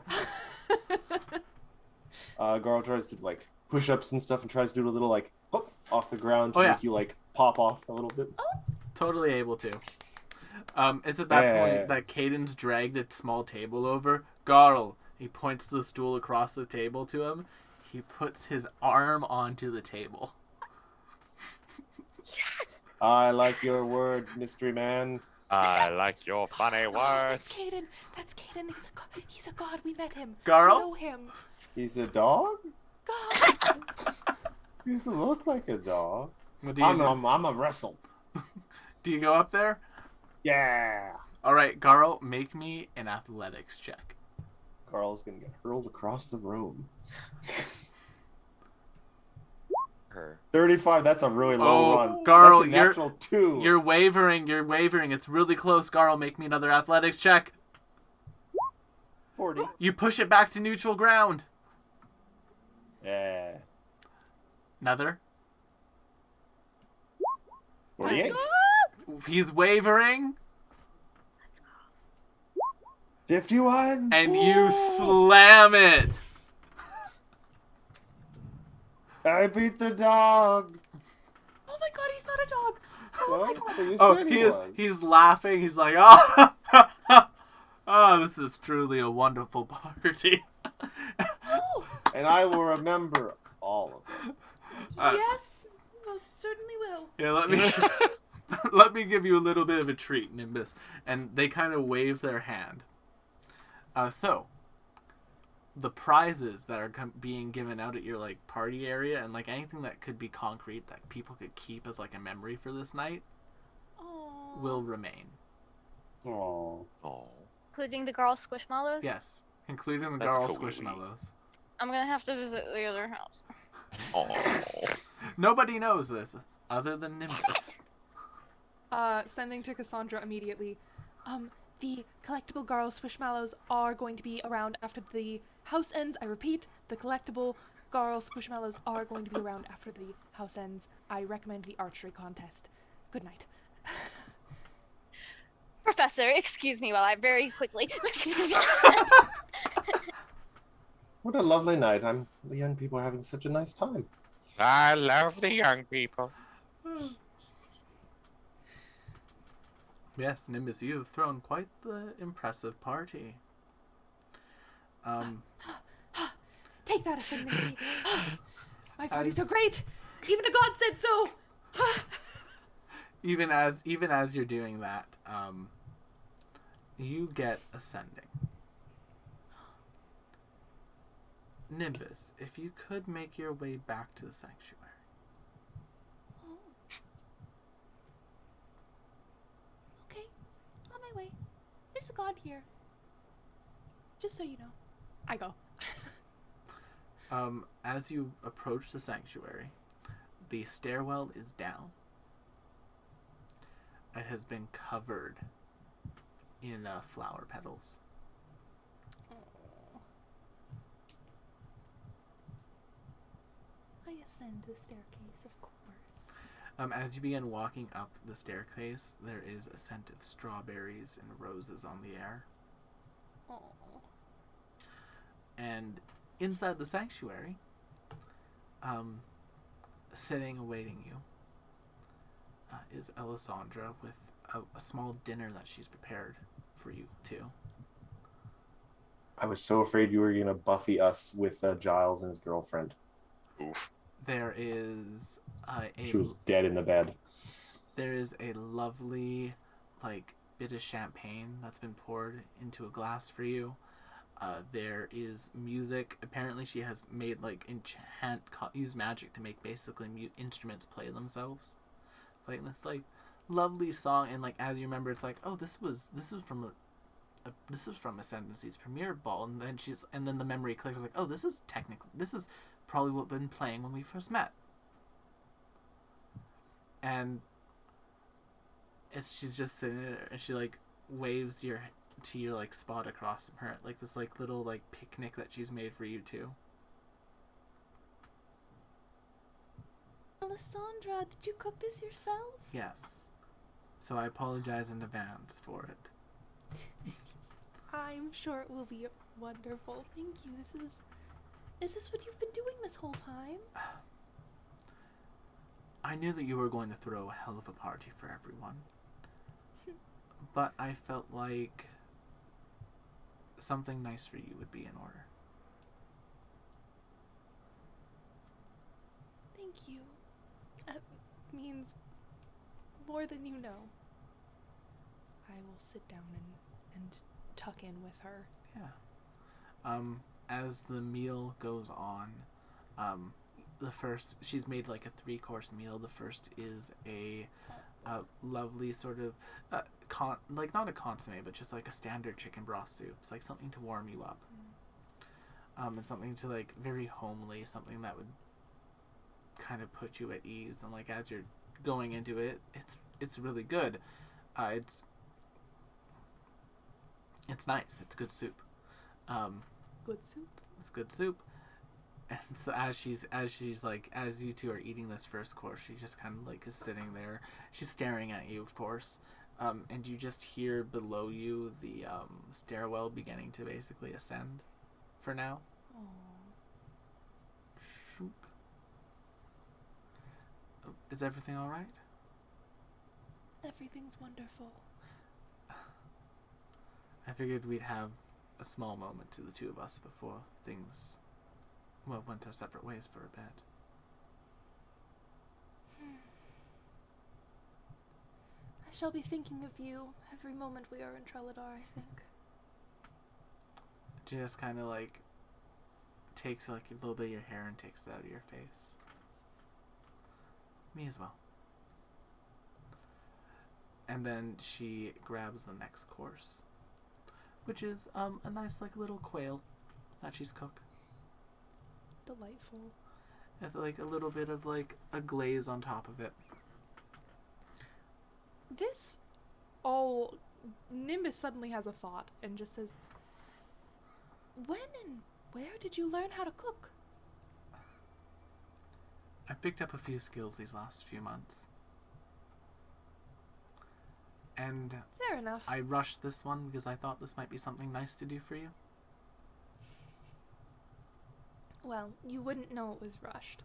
Garl tries to like push-ups and stuff and tries to do a little like hop off the ground to Oh, yeah. make you like pop off a little bit. Totally able to. It's at that Yeah. point that Caden's dragged a small table over. Garl, he points the stool across the table to him. He puts his arm onto the table. Yes. I like your words, mystery man. I like your funny That's words. Caden. That's Caden. He's a god. We met him. Garl? We know him. He's a dog? God. He doesn't look like a dog. What do you do? I'm a wrestle. Do you go up there? Yeah. All right, Garl, make me an athletics check. Garl's gonna get hurled across the room. Her. 35, that's a really low Oh, run. Garl, That's a natural 2. You're wavering. It's really close. Garl, make me another athletics check. 40. You push it back to neutral ground. Yeah. Another. 48. He's wavering, 51. and you slam it. I beat the dog. Oh my God. He's not a dog. Oh my God. What? You Oh, said he's laughing. He's like, oh, oh, this is truly a wonderful party. Oh. And I will remember all of it. Yes. Most certainly will. Yeah, let me give you a little bit of a treat, Nimbus. And they kind of wave their hand. So, the prizes that are being given out at your like party area, and like anything that could be concrete that people could keep as like a memory for this night, Oh. will remain. Oh. Oh. Including the girl squishmallows. Yes, including the That's Garl cool. Squishmallows. I'm gonna have to visit the other house. Oh. Nobody knows this other than Nimbus. Sending to Cassandra immediately. The collectible Garl Squishmallows are going to be around after the house ends. I repeat, the collectible Garl Squishmallows are going to be around after the house ends. I recommend the archery contest. Good night. Professor, excuse me while I very quickly. What a lovely night. The young people are having such a nice time. I love the young people. Yes, Nimbus, you have thrown quite the impressive party. Take that, Ascending. My parties are great. Even a god said so. Even as you're doing that, you get ascending. Nimbus, if you could make your way back to the sanctuary. Okay, on my way. There's a god here. Just so you know. I go. As you approach the sanctuary, the stairwell is down. It has been covered in flower petals. I ascend the staircase, of course. As you begin walking up the staircase, there is a scent of strawberries and roses on the air. Oh. And inside the sanctuary, sitting awaiting you, is Elisandra with a small dinner that she's prepared for you too. I was so afraid you were gonna Buffy us with Giles and his girlfriend. Oof. There is She was dead in the bed. there is a lovely like bit of champagne that's been poured into a glass for you. There is music. Apparently, she has made like use magic to make basically instruments play themselves. Like this like lovely song, and like as you remember, it's like, oh, this is from Ascendancy's premiere ball, and then the memory clicks. Like, oh, this is probably what we've been playing when we first met. And she's just sitting there, and she like waves to your like spot across from her, like this like little like picnic that she's made for you two. Alessandra, did you cook this yourself? Yes. So I apologize in advance for it. I'm sure it will be wonderful. Thank you. Is this what you've been doing this whole time? I knew that you were going to throw a hell of a party for everyone. But I felt like something nice for you would be in order. Thank you. That means more than you know. I will sit down and tuck in with her. Yeah. As the meal goes on, she's made like a 3-course meal. The first is a lovely sort of not a consomme, but just like a standard chicken broth soup. It's like something to warm you up. And something to like very homely, something that would kind of put you at ease. And like as you're going into it, it's really good. It's nice. It's good soup. Good soup. It's good soup. And so as you two are eating this first course, she just kind of like is sitting there. She's staring at you, of course. And you just hear below you the stairwell beginning to basically ascend for now. Shook. Is everything all right? Everything's wonderful. I figured we'd have a small moment to the two of us before things, went our separate ways for a bit. I shall be thinking of you every moment we are in Treladar, I think. She just kind of like takes like a little bit of your hair and takes it out of your face. Me as well. And then she grabs the next course, which is a nice like little quail that she's cooked. Delightful. With like a little bit of like a glaze on top of it. Nimbus suddenly has a thought and just says, when and where did you learn how to cook? I've picked up a few skills these last few months. And Fair enough. I rushed this one because I thought this might be something nice to do for you. Well, you wouldn't know it was rushed.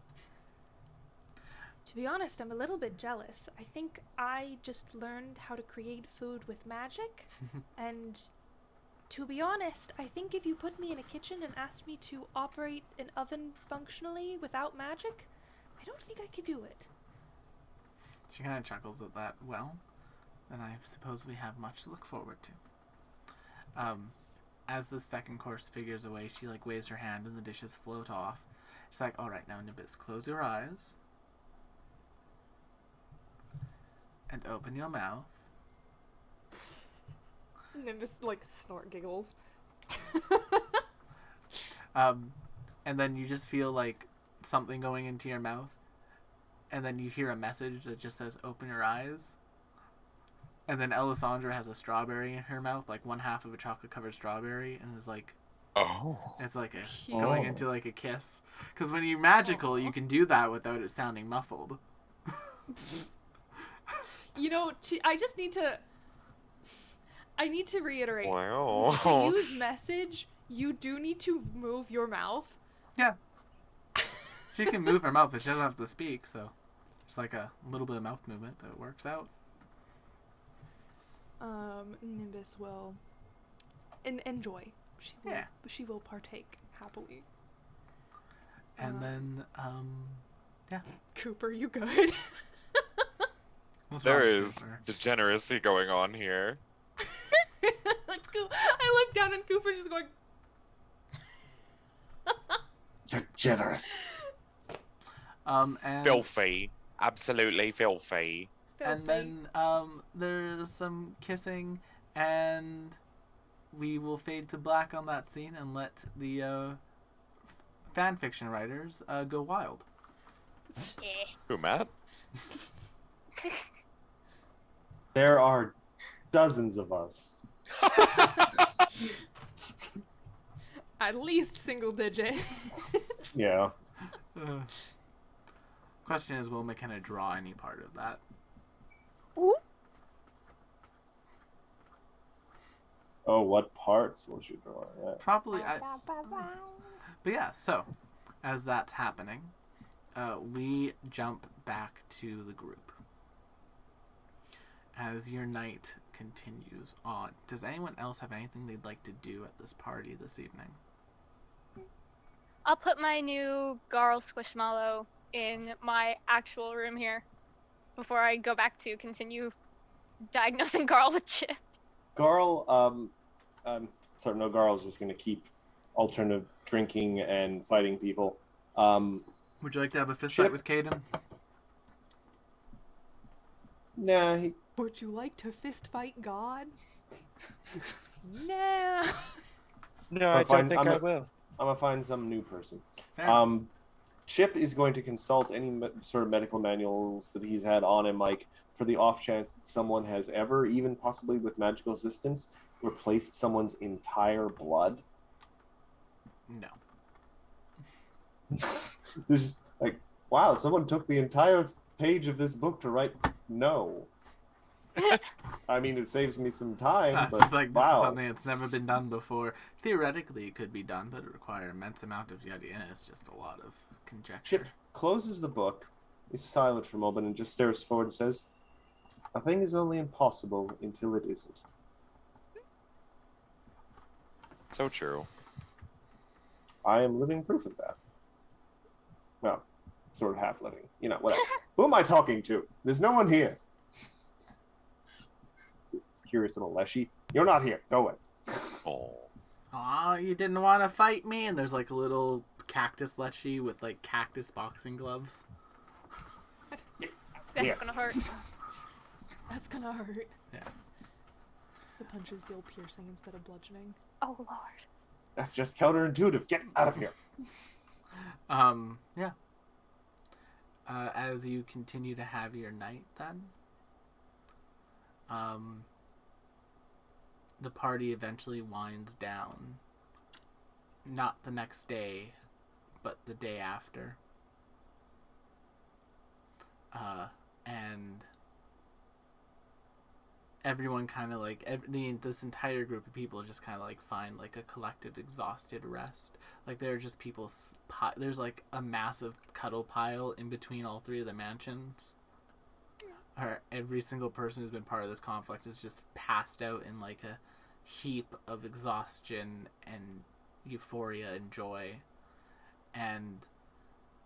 To be honest, I'm a little bit jealous. I think I just learned how to create food with magic, and to be honest, I think if you put me in a kitchen and asked me to operate an oven functionally without magic, I don't think I could do it. She kind of chuckles at that. Well, then I suppose we have much to look forward to. As the second course figures away, she like waves her hand and the dishes float off. She's like, all right, now Nimbus, close your eyes and open your mouth. Nimbus like snort giggles. And then you just feel like something going into your mouth, and then you hear a message that just says open your eyes. And then Elisandra has a strawberry in her mouth, like one half of a chocolate covered strawberry, and is like, Oh. It's like a Cute. going Oh. into like a kiss. Because when you're magical, you Aw. can do that without it sounding muffled. You know, I just need to. I need to reiterate. To Wow. use message, you do need to move your mouth. Yeah. She can move her mouth, but she doesn't have to speak, so it's like a little bit of mouth movement, but it works out. Nimbus will enjoy. She will partake happily. And then, yeah. Cooper, you good? What's There wrong with is Cooper? degeneracy going on here. I look down and Cooper's just going. Generous. And Filthy. Absolutely filthy. and then there's some kissing, and we will fade to black on that scene and let the fan fiction writers go wild. Yeah. Who, Matt? There are dozens of us. At least single digit. Yeah. Question is, will McKenna draw any part of that? Oh, what parts will she draw? Yes. Probably. But yeah, so as that's happening, we jump back to the group. As your night continues on, does anyone else have anything they'd like to do at this party this evening? I'll put my new Garl Squishmallow in my actual room here before I go back to continue diagnosing Garl with chip. Garl, sorry, no, Garl's just going to keep alternative drinking and fighting people. Would you like to have a fist Chip? fight with Caden? Nah, he, Would you like to fist fight God? Nah. No, I I don't don't think think I I will. I'm going to find some new person. Fair. Chip is going to consult any sort of medical manuals that he's had on him, like for the off chance that someone has ever, even possibly with magical assistance, replaced someone's entire blood. No. There's just like, wow, someone took the entire page of this book to write no. I mean, it saves me some time, It's but just like, this is wow. something that's never been done before. Theoretically, it could be done, but it requires an immense amount of yada, and it's just a lot of conjecture. Chip closes the book, is silent for a moment, and just stares forward and says, "A thing is only impossible until it isn't." So true. I am living proof of that. Well, sort of half living. You know, whatever. Who am I talking to? There's no one here. Curious little Leshy. You're not here. Go away. Oh. Aw, you didn't want to fight me? And there's like a little cactus Leshy with like cactus boxing gloves. That's Yeah. gonna hurt. That's gonna hurt. Yeah. The punches deal piercing instead of bludgeoning. Oh lord. That's just counterintuitive. Get out of here. Yeah. As you continue to have your night then, the party eventually winds down. Not the next day, but the day after. And everyone kind of like, this entire group of people just kind of like find like a collective exhausted rest. Like there are just people, there's like a massive cuddle pile in between all three of the mansions. Or every single person who's been part of this conflict is just passed out in like a heap of exhaustion and euphoria and joy. And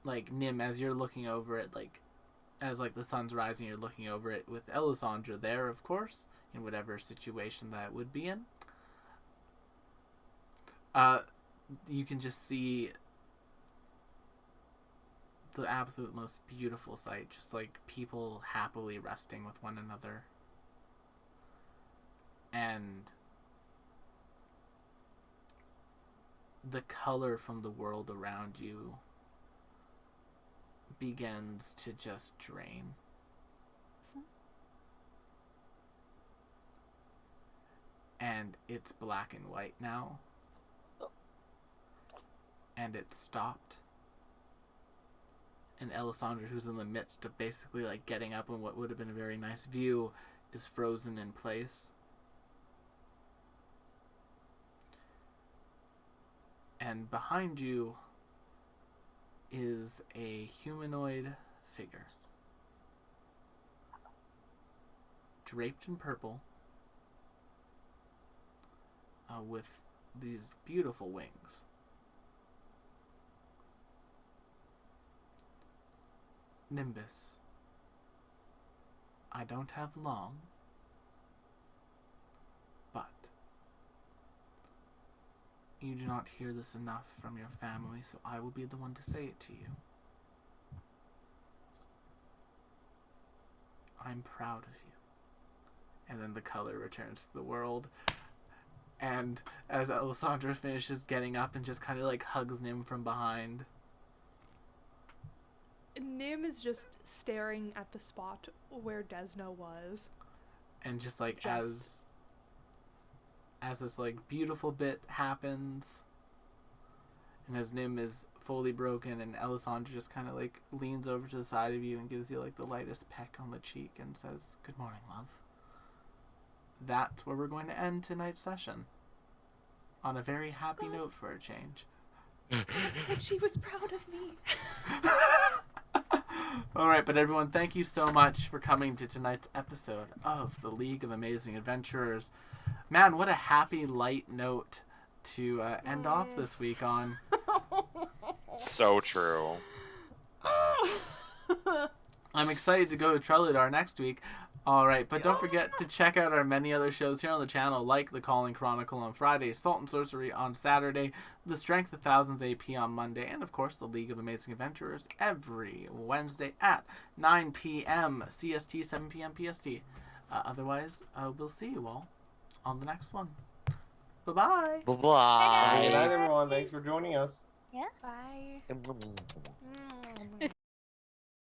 like Nim, as you're looking over it, like as like the sun's rising, you're looking over it with Elisandra there, of course, in whatever situation that would be in. You can just see the absolute most beautiful sight, just like people happily resting with one another. And the color from the world around you begins to just drain. And it's black and white now. and it stopped. And Elisandra, who's in the midst of basically like getting up in what would have been a very nice view, is frozen in place. And behind you is a humanoid figure, draped in purple, with these beautiful wings. Nimbus, I don't have long, but you do not hear this enough from your family, so I will be the one to say it to you. I'm proud of you. And then the color returns to the world. And as Elisandra finishes getting up and just kind of like hugs Nim from behind. Nim is just staring at the spot where Desna was. And just like as this like beautiful bit happens, and as Nim is fully broken, and Elisandra just kind of like leans over to the side of you and gives you like the lightest peck on the cheek and says, "Good morning, love." That's where we're going to end tonight's session. On a very happy note for a change. God said she was proud of me. Alright, but everyone, thank you so much for coming to tonight's episode of the League of Amazing Adventurers. Man, what a happy, light note to end off this week on. So true. I'm excited to go to Trelidar next week. Alright, but don't forget to check out our many other shows here on the channel, like The Calling Chronicle on Friday, Salt and Sorcery on Saturday, The Strength of Thousands AP on Monday, and of course The League of Amazing Adventurers every Wednesday at 9 p.m. CST, 7 p.m. PST. Otherwise, we'll see you all on the next one. Bye-bye. Good Bye-bye. night, everyone. Thanks for joining us. Yeah. Bye.